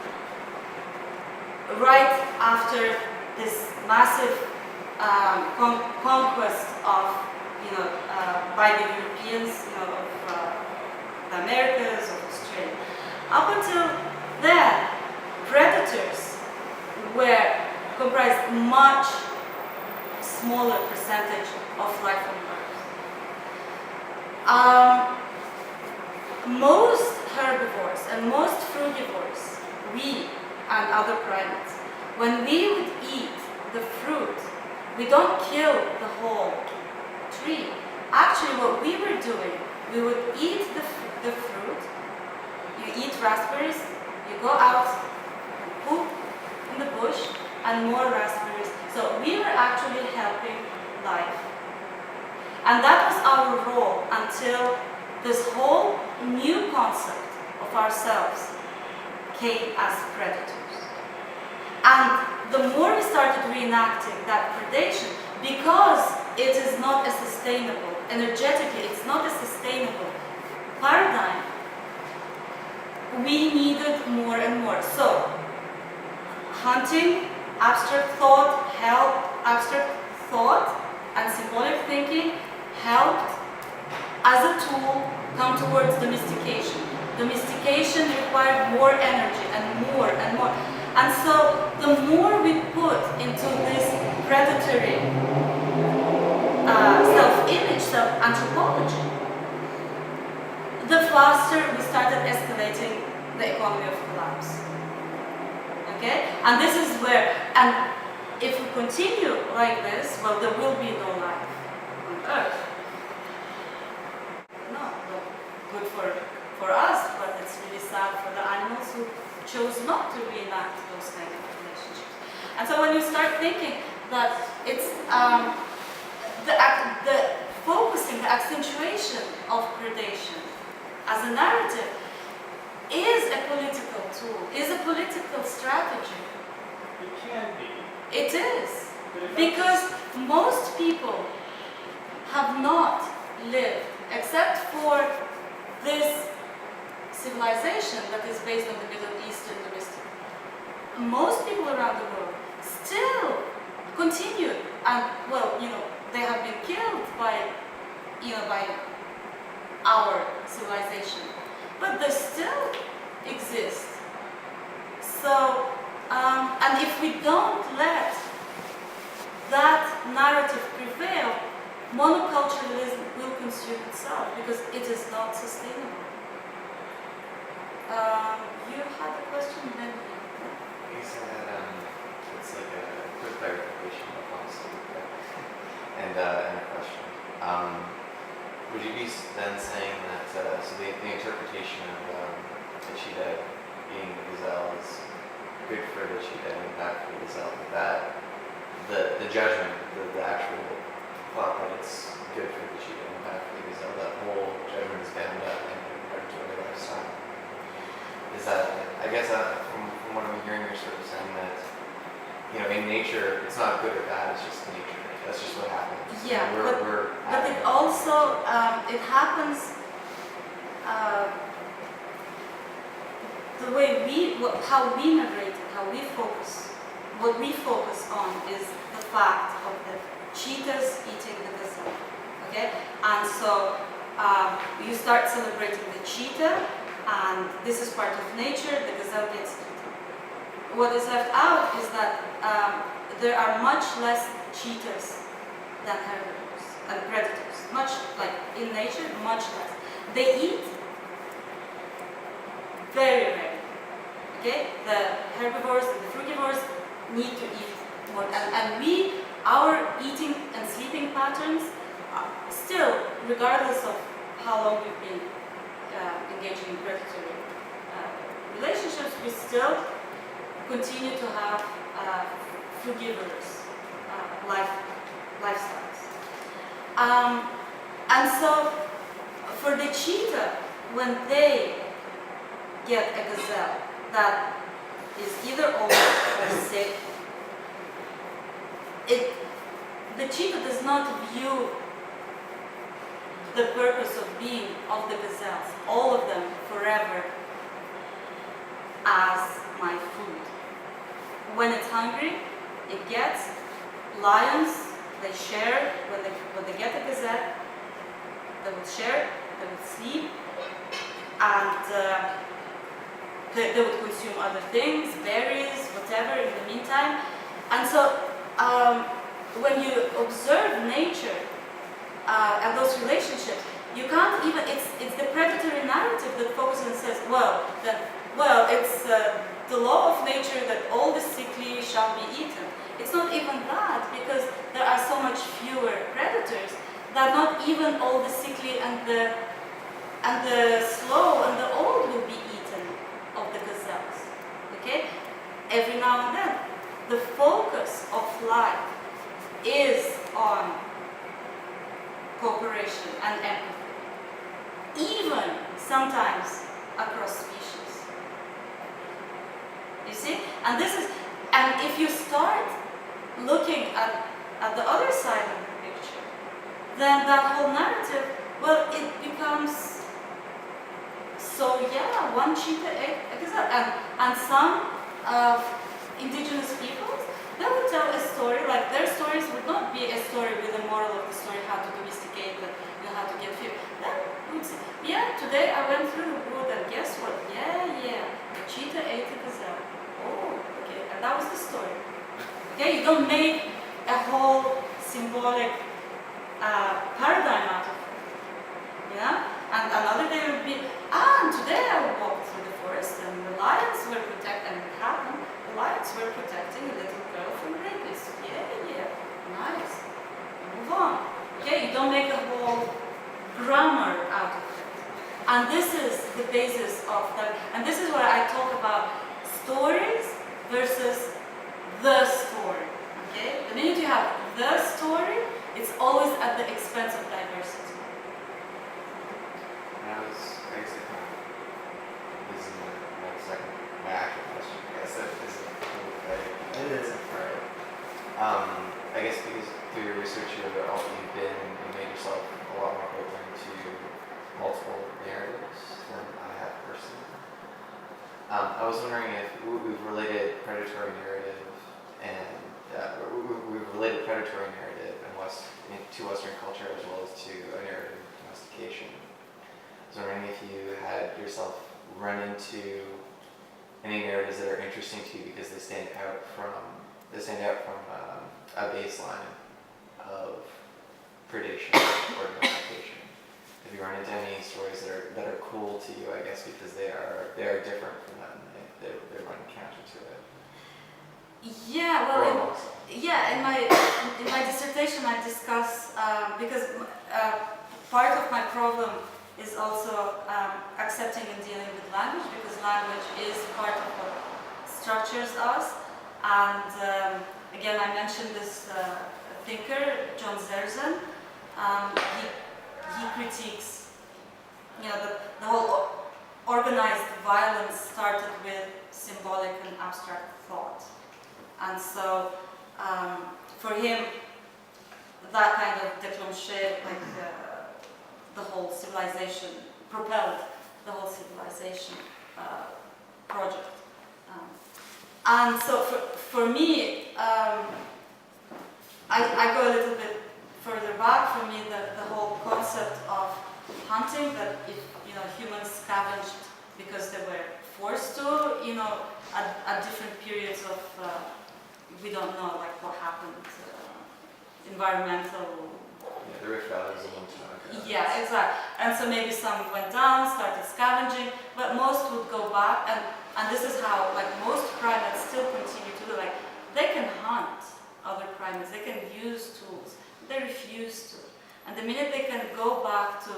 right after this massive conquest of, by the Europeans, of the Americas, of Australia. Up until then, predators were comprised much smaller percentage of life on Earth. Most herbivores and most frugivores, we and other primates, when we would eat the fruit, we don't kill the whole tree. Actually, what we were doing, we would eat the fruit. You eat raspberries, you go out and poop in the bush, and more raspberries. So we were actually helping life. And that was our role until this whole new concept of ourselves came as predators. And the more we started reenacting that predation, because it is not a sustainable, energetically, it's not a sustainable paradigm, we needed more and more. So, hunting, abstract thought helped, abstract thought and symbolic thinking helped as a tool, come towards domestication. Domestication required more energy and more and more. And so the more we put into this predatory self-image, self-anthropology, the faster we started escalating the economy of collapse. Okay? And this is where, and if we continue like this, well, there will be no life on Earth. No, well, good for us, but it's really sad for the animals who chose not to reenact those kind of relationships. And so when you start thinking that it's the focusing, the accentuation of predation as a narrative is a political tool, is a political strategy. It can be. It is. But if Because most people have not lived, except for this civilization that is based on the Middle Eastern domestic. Most people around the world still continue, and well, they have been killed by our civilization, but they still exist. So, and if we don't let that narrative prevail, monoculturalism will consume itself because it is not sustainable. You had a question, then. You said it's like a quick clarification of honesty and a question. Would you be then saying that so the interpretation of the cheetah being the gazelle is good for the cheetah and bad for the gazelle, but that the judgment, the actual thought that it's good for the cheetah and bad for the gazelle, that whole judgment is bound up in predatory lifestyle. Is that, I guess from what I'm hearing, you're sort of saying that, in nature, it's not good or bad, it's just nature. That's just what happens. Yeah, We're but it also, it happens the way how we narrate it, how we focus, what we focus on is the fact of the cheetahs eating the gazelle, okay? And so you start celebrating the cheetah, and this is part of nature, the gazelle gets eaten. What is left out is that there are much less cheetahs than herbivores and predators. Much, like in nature, much less. They eat very rarely. Okay? The herbivores and the frugivores need to eat more. And our eating and sleeping patterns, still, regardless of how long we've been engaging in predatory relationships, we still continue to have frugivorous lifestyles. And so, for the cheetah, when they get a gazelle that is either old or sick, the cheetah does not view the purpose of being of the gazelles, all of them forever, as my food. When it's hungry, it gets lions. They share when they get a gazelle. They would share. They would sleep, and they would consume other things, berries, whatever. In the meantime, and so when you observe nature and those relationships, you can't even. It's the predatory narrative that focuses and says, it's the law of nature that all the sickly shall be eaten. It's not even that, because there are so much fewer predators that not even all the sickly and the slow and the old will be eaten of the gazelles. Okay? Every now and then, the focus of life is on cooperation and empathy, even sometimes across species. You see? And if you start looking at the other side of the picture, then that whole narrative, it becomes one cheetah ate a gazelle. And some indigenous peoples, they would tell a story, like their stories would not be a story with a moral of the story, how to domesticate, how to get food. They today I went through the wood and guess what? Yeah, the cheetah ate a gazelle. Oh, okay, and that was the story. Okay, you don't make a whole symbolic paradigm out of it. Yeah? And another day would be, and today I walked through the forest and the lions were protecting, and it happened, the lions were protecting a little girl from rapists. Yeah, nice. Move on. Okay, you don't make a whole grammar out of it. And this is the basis of that. And this is where I talk about stories versus the story. Okay? The minute you have the story, it's always at the expense of diversity. I guess it kind of leads into my actual question. I guess that is a cool thing. It is right. I guess because through your research, you made yourself a lot more open to multiple narratives than I have personally. I was wondering if we've related predatory narrative and we've related predatory narrative to Western culture as well as to a narrative of domestication. I was wondering if you had yourself run into any narratives that are interesting to you because they stand out from a baseline of predation or domestication. Have you run into any stories that are cool to you? I guess because they are different from that and they run counter to it. Yeah, well, in my dissertation I discuss because part of my problem is also accepting and dealing with language, because language is part of what structures us. And again, I mentioned this thinker, John Zerzan. He critiques, the whole organized violence started with symbolic and abstract thought. And so, for him, that kind of déclenché, the whole civilization, propelled the whole civilization project. And so, for me, I go a little bit further back. For me, the whole concept of hunting, that if humans scavenged because they were forced to, at different periods of, we don't know, like what happened, environmental. Yeah, the Rift Valley was a long time ago. Yeah, exactly. And so maybe some went down, started scavenging, but most would go back, and this is how, most primates still continue to do. They can hunt other primates, they can use tools, they refuse to. And the minute they can go back to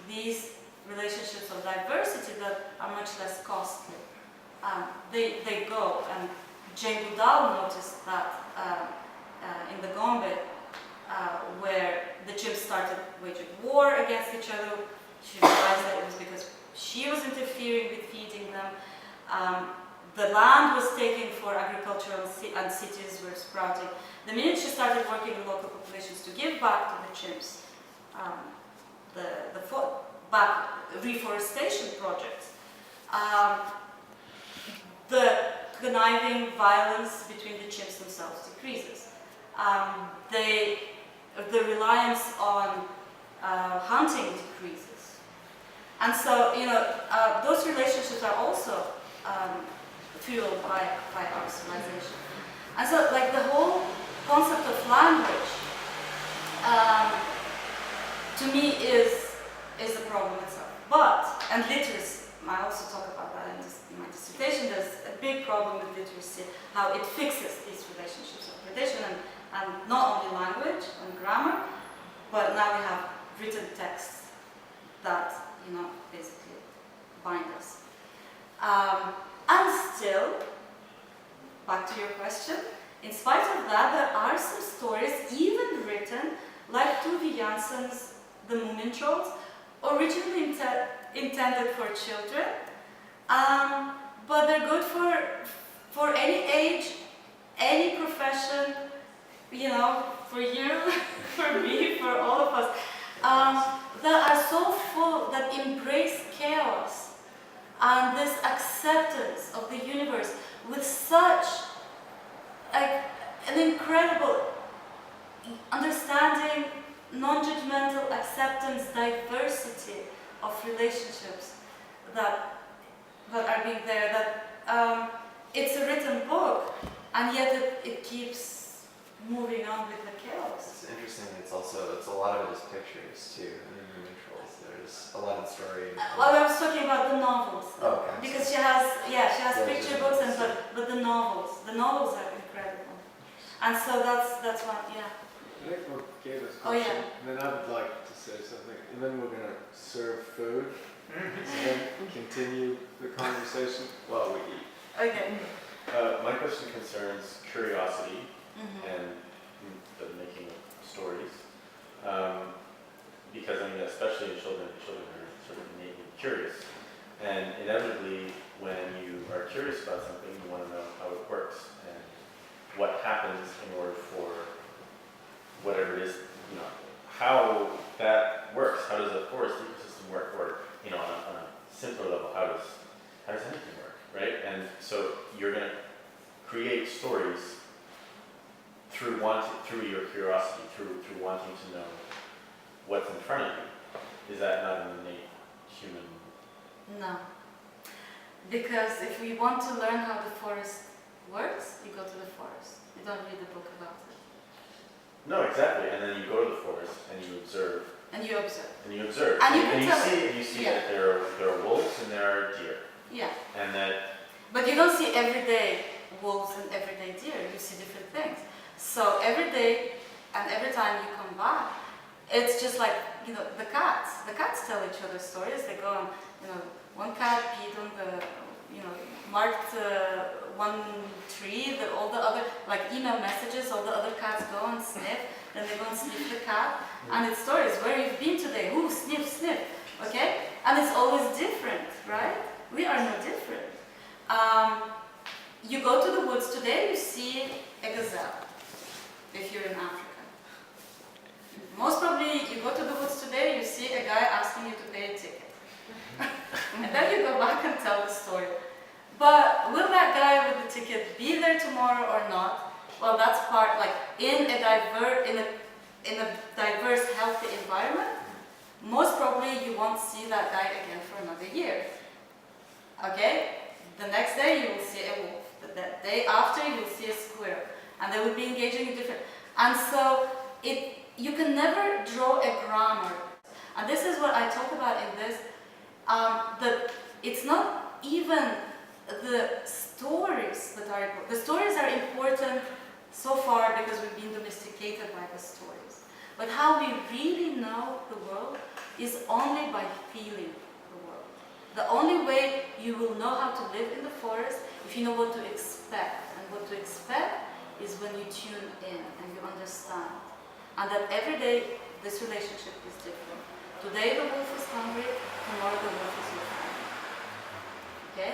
these relationships of diversity that are much less costly, they go. And Jane Goodall noticed that in the Gombe, where the chimps started waging war against each other. She realized that it was because she was interfering with feeding them. The land was taken for agriculture and cities were sprouting. The minute she started working with local populations to give back to the chimps, back reforestation projects, the conniving violence between the chimps themselves decreases. The reliance on hunting decreases. And so, those relationships are also fueled by our civilization. And so, the whole concept of language, to me, is a problem itself. And literacy, I also talk about that in my dissertation. There's a big problem with literacy, how it fixes these relationships of predation, and not only language and grammar, but now we have written texts that, basically bind us. And still, back to your question, in spite of that, there are some stories, even written, like Tove Jansson's The Moomin Trolls, originally intended for children, but they're good for any age, any profession, for you, for me, for all of us, that are so full, that embrace chaos and this acceptance of the universe with such an incredible understanding, non-judgmental acceptance, diversity, of relationships that are being there, that it's a written book, and yet it keeps moving on with the chaos. It's interesting. It's a lot of it is pictures too, and in the neutrals. There's a lot of the story. Well, I was talking about the novels. Oh, okay. Because she has Yeah, picture just books, and novels. but the novels are incredible. And so that's one, yeah. I think we'll give us a Oh, question, yeah. and then I would like to say something, and then we're going to serve food, and then continue the conversation while we eat. Okay. My question concerns curiosity Mhm. and the making of stories, because I mean, especially in children are sort of innately curious, and inevitably, when you are curious about something, you want to know how it works and what happens in order for whatever it is, how that works. How does a forest ecosystem work, or on a simpler level, how does anything work, right? And so you're going to create stories through your curiosity, through wanting to know what's in front of you. Is that not an innate human? No. Because if we want to learn how the forest works, you go to the forest. You don't read a book about it. No, exactly. And then you go to the forest and you observe. And you observe. And you observe. And you can tell see yeah. that there are wolves and there are deer. Yeah. And that But you don't see everyday wolves and everyday deer. You see different things. So every day and every time you come back, it's just like, the cats. The cats tell each other stories. They go and, one cat peed on the, marked one tree, all the other, like email messages, all the other cats go and sniff, then they go and sniff the cat, and it's stories, where you've been today, ooh, sniff, sniff, okay? And it's always different, right? We are no different. You go to the woods today, you see a gazelle, if you're in Africa. Most probably, you go to the woods today, you see a guy asking you to pay a ticket. And then you go back and tell the story. But will that guy with the ticket be there tomorrow or not? Well, that's part, like, in a diverse, healthy environment, most probably you won't see that guy again for another year. Okay? The next day you will see a wolf. The day after you will see a squirrel. And they will be engaging in different... And so, you can never draw a grammar. And this is what I talk about in this, that it's not even the stories that are important. The stories are important so far because we've been domesticated by the stories. But how we really know the world is only by feeling the world. The only way you will know how to live in the forest if you know what to expect. And what to expect is when you tune in and you understand. And that every day this relationship is different. Today the wolf is hungry, tomorrow the wolf is your friend. Okay?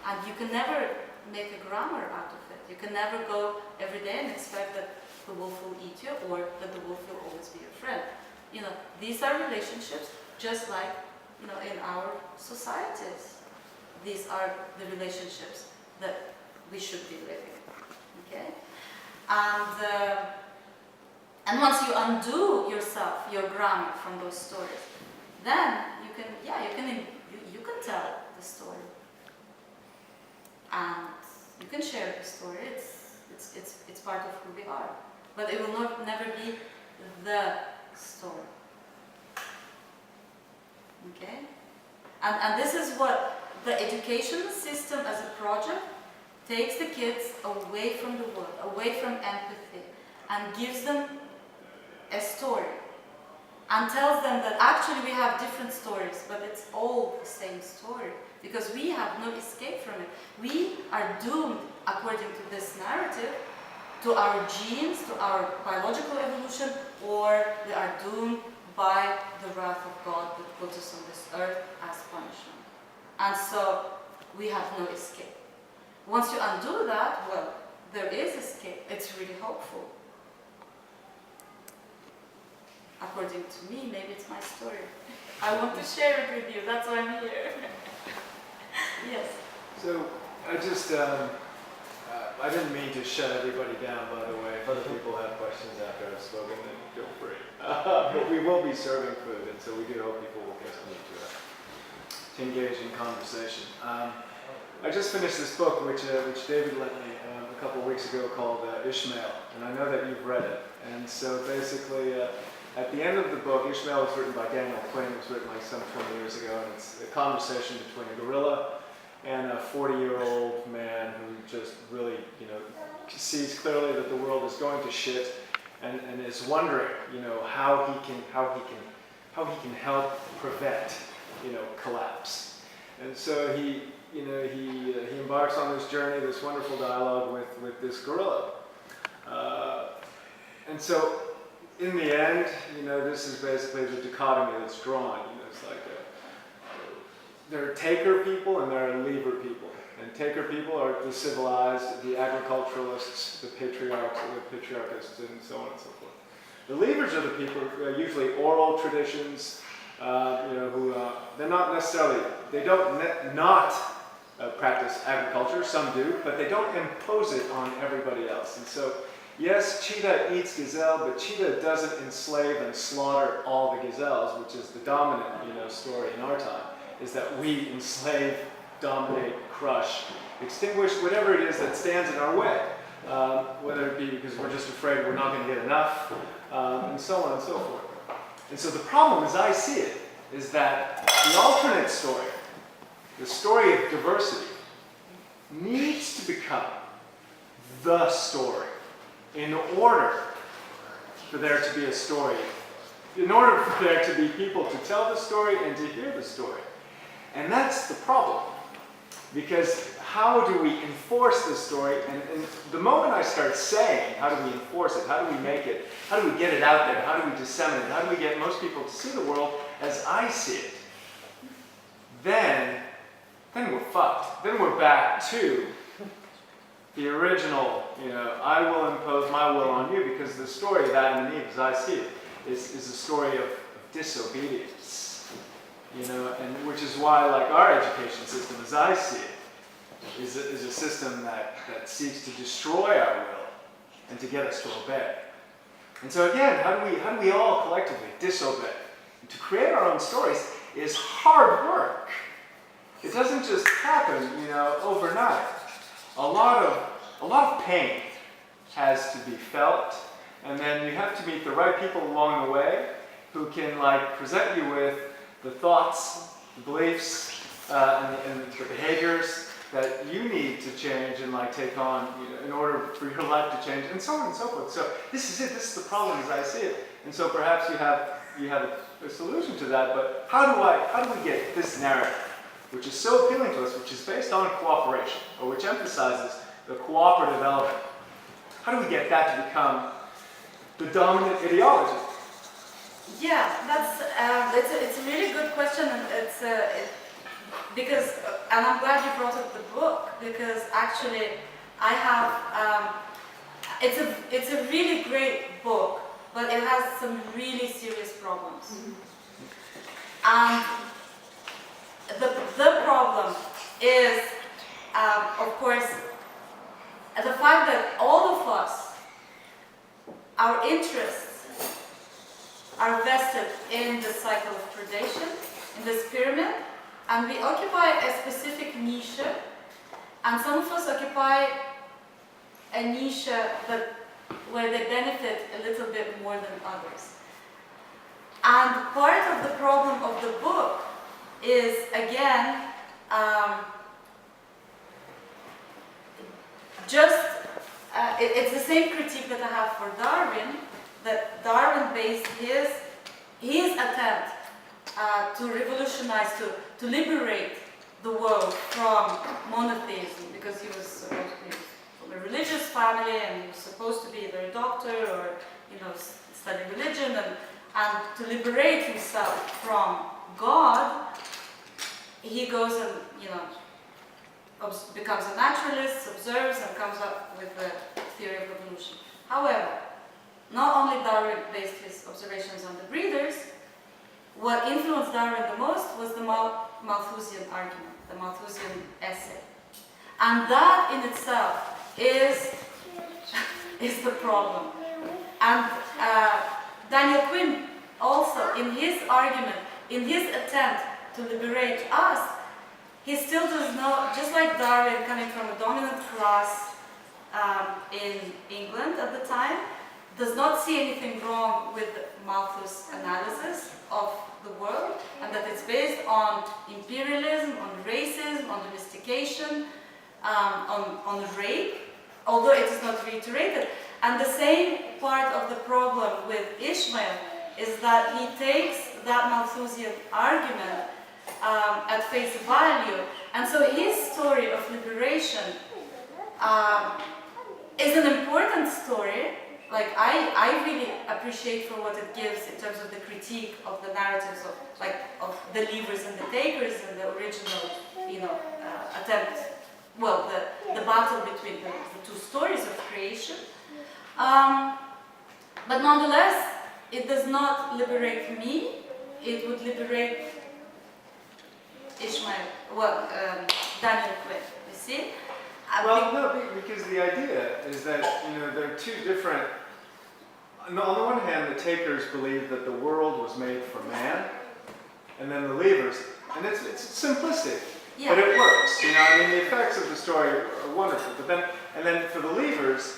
And you can never make a grammar out of it. You can never go every day and expect that the wolf will eat you or that the wolf will always be your friend. These are relationships just like, in our societies. These are the relationships that we should be living. Okay? And once you undo yourself, your grammar from those stories, then you can tell the story. And you can share the story. It's part of who we are. But it will never be the story. Okay? And this is what the education system as a project takes the kids away from the world, away from empathy, and gives them a story. And tells them that actually we have different stories, but it's all the same story. Because we have no escape from it. We are doomed, according to this narrative, to our genes, to our biological evolution, or we are doomed by the wrath of God that put us on this earth as punishment. And so we have no escape. Once you undo that, well, there is escape. It's really hopeful. According to me, maybe it's my story. I want to share it with you. That's why I'm here. Yes. So I just I didn't mean to shut everybody down, by the way. If other people have questions after I've spoken, then feel free. But we will be serving food, and so we do hope people will continue to engage in conversation. I just finished this book, which David lent me a couple of weeks ago, called Ishmael, and I know that you've read it. And so basically, at the end of the book, Ishmael was written by Daniel Quinn. It was written like some 20 years ago, and it's a conversation between a gorilla and a 40-year-old man who just really, sees clearly that the world is going to shit, and is wondering, how he can help prevent, collapse. And so he embarks on this journey, this wonderful dialogue with this gorilla. And so, in the end, this is basically the dichotomy that's drawn. It's like there are taker people and there are leaver people. And taker people are the civilized, the agriculturalists, the patriarchs, the patriarchists, and so on and so forth. The leavers are the people, usually oral traditions, who they're not necessarily, they don't not practice agriculture, some do, but they don't impose it on everybody else. And so, yes, cheetah eats gazelle, but cheetah doesn't enslave and slaughter all the gazelles, which is the dominant, story in our time, is that we enslave, dominate, crush, extinguish whatever it is that stands in our way, whether it be because we're just afraid we're not going to get enough, and so on and so forth. And so the problem, as I see it, is that the alternate story, the story of diversity, needs to become the story in order for there to be a story, in order for there to be people to tell the story and to hear the story. And that's the problem. Because how do we enforce this story? And the moment I start saying, how do we enforce it? How do we make it? How do we get it out there? How do we disseminate it? How do we get most people to see the world as I see it? Then we're fucked. Then we're back to the original, I will impose my will on you, because the story of Adam and Eve, as I see it, is a story of disobedience. And which is why, like, our education system, as I see it, is a system that seeks to destroy our will and to get us to obey. And so again, how do we all collectively disobey? And to create our own stories is hard work. It doesn't just happen, overnight. A lot of pain has to be felt, and then you have to meet the right people along the way who can, present you with the thoughts, the beliefs, and the behaviors that you need to change and take on, in order for your life to change, and so on and so forth. So this is it. This is the problem as I see it. And so perhaps you have a solution to that. But how do we get this narrative, which is so appealing to us, which is based on cooperation, or which emphasizes the cooperative element? How do we get that to become the dominant ideology? Yeah, it's a really good question, and because I'm glad you brought up the book, because actually I have it's a really great book, but it has some really serious problems. And the problem is, of course, the fact that all of us, our interests are vested in the cycle of predation, in this pyramid, and we occupy a specific niche, and some of us occupy a niche where they benefit a little bit more than others. And part of the problem of the book is, again, it's the same critique that I have for Darwin, that Darwin based his attempt to revolutionize, to liberate the world from monotheism, because he was supposed to be from a religious family and he was supposed to be either a doctor or study religion, and to liberate himself from God, he goes and becomes a naturalist, observes, and comes up with the theory of evolution. However, not only Darwin based his observations on the breeders, what influenced Darwin the most was the Malthusian argument, the Malthusian essay. And that in itself is the problem. And Daniel Quinn also, in his argument, in his attempt to liberate us, he still does not, just like Darwin coming from a dominant class in England at the time, does not see anything wrong with Malthus' analysis of the world, and that it's based on imperialism, on racism, on domestication, on rape, although it is not reiterated. And the same part of the problem with Ishmael is that he takes that Malthusian argument at face value, and so his story of liberation is an important story. Like I really appreciate for what it gives in terms of the critique of the narratives of the leavers and the takers and the original, attempt. Well, the battle between the two stories of creation. But nonetheless, it does not liberate me. It would liberate Ishmael. Well, Daniel Quinn. You see. Well, no, because the idea is that, there are two different... On the one hand, the takers believe that the world was made for man, and then the leavers, and it's simplistic, Yeah. but it works. The effects of the story are wonderful. But then for the leavers,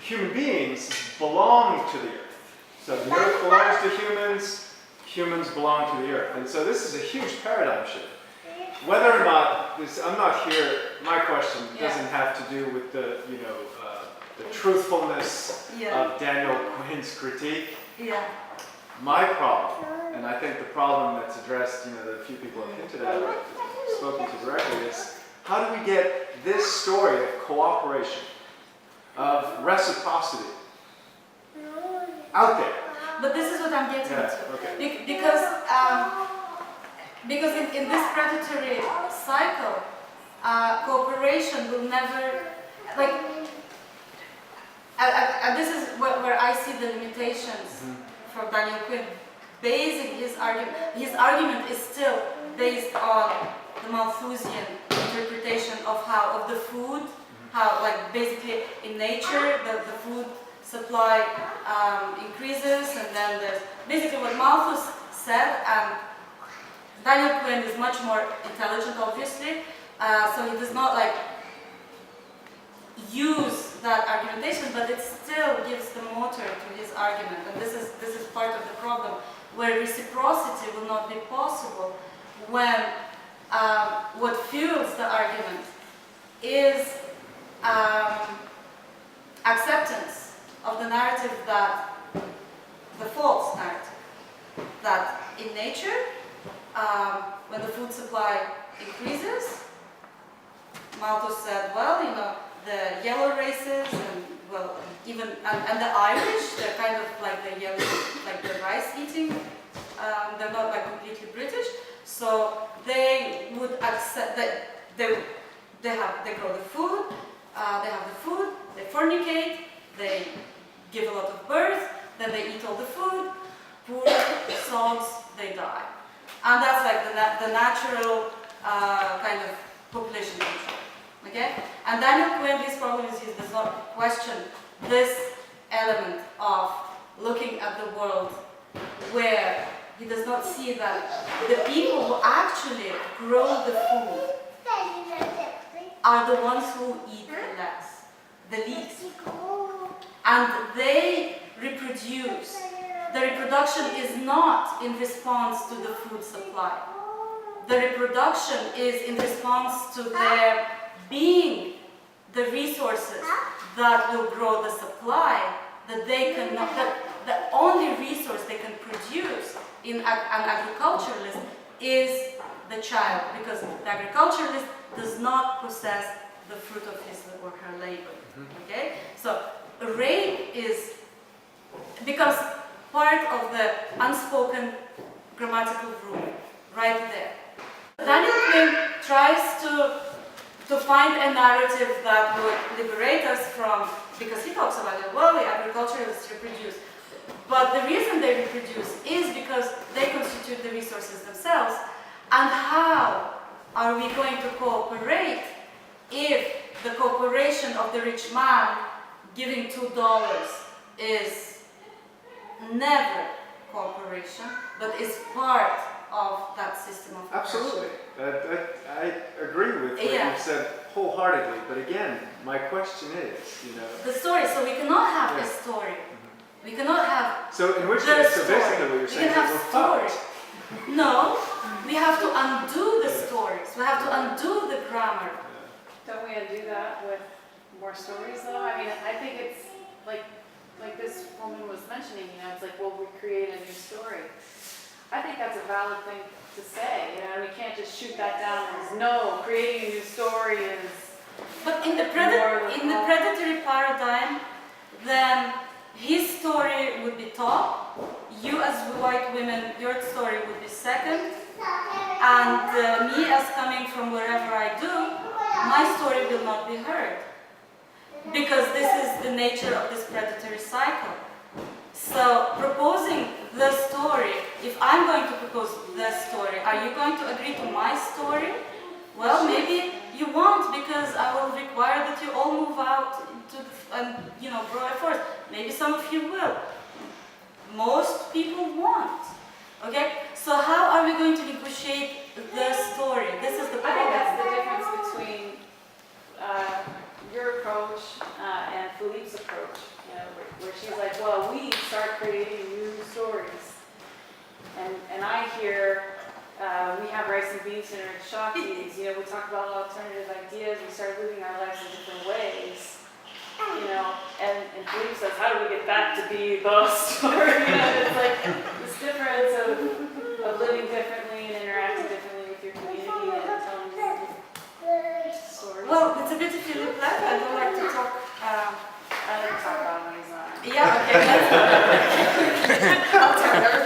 human beings belong to the earth. So the earth belongs to humans, humans belong to the earth. And so this is a huge paradigm shift. Whether or not this, I'm not here. My question doesn't have to do with the truthfulness of Daniel Quinn's critique. Yeah. My problem, and I think the problem that's addressed, that a few people have hinted at or spoken to directly, is how do we get this story of cooperation, of reciprocity, out there? But this is what I'm getting to. Okay. Because in this predatory cycle, cooperation will never, and this is where I see the limitations from Daniel Quinn, basing his argument. His argument is still based on the Malthusian interpretation of the food, how basically in nature the food supply increases, and then there's basically what Malthus said, and Daniel Quinn is much more intelligent, obviously, so he does not use that argumentation, but it still gives the motor to his argument, and this is part of the problem, where reciprocity will not be possible when what fuels the argument is acceptance of the narrative the false narrative, that in nature, when the food supply increases, Malthus said, the yellow races and and the Irish, they're kind of like the yellow, like the rice eating. They're not completely British, so they would accept that they grow the food, they have the food, they fornicate, they give a lot of birth, then they eat all the food, poor souls, they die, and that's the natural kind of population control. Okay? And Daniel Quinn, his problem is he does not question this element of looking at the world where he does not see that the people who actually grow the food are the ones who eat the least. And they reproduce. The reproduction is not in response to the food supply. The reproduction is in response to their being the resources that will grow the supply, that they cannot, the only resource they can produce in an agriculturalist is the child, because the agriculturalist does not possess the fruit of his or her labor. Okay? So rape becomes part of the unspoken grammatical rule right there. Daniel Quinn tries to find a narrative that would liberate us from, because he talks about it, the agriculturalists reproduce. But the reason they reproduce is because they constitute the resources themselves. And how are we going to cooperate if the cooperation of the rich man giving $2 is never cooperation, but is part of that system of oppression. Absolutely. I agree with what Yeah. you said wholeheartedly, but again, my question is, The story, so we cannot have Yeah. a story. We cannot have so in which the case, so story. basically what you're We saying can is have that we're story. fucked. No, we have to undo the stories. We have to undo the grammar. Don't we undo that with more stories though? I mean, I think it's like this woman was mentioning, it's like, well, we create a new story. I think that's a valid thing to say, and we can't just shoot that down as no, creating a new story is. But in the predatory paradigm, then his story would be top. You as white women, your story would be second. And me as coming from wherever I do, my story will not be heard. Because this is the nature of this predatory cycle. So proposing the story, if I'm going to propose the story, are you going to agree to my story? Well, maybe you won't, because I will require that you all move out and grow a forest. Maybe some of you will. Most people won't. Okay? So how are we going to negotiate the story? This is the I think problem. that's the difference between your approach and Philippe's approach. Where she's like, well, we start creating new stories, and I hear we have rice and beans and our shaktis. We talk about alternative ideas. We start living our lives in different ways. And Philippe says, how do we get that to be the story? It's like this difference of living differently and interacting differently with your community and telling stories. Well, it's a bit of Philippe left. I don't like to talk. I like to talk about when he's on. Yeah, okay. I'll talk.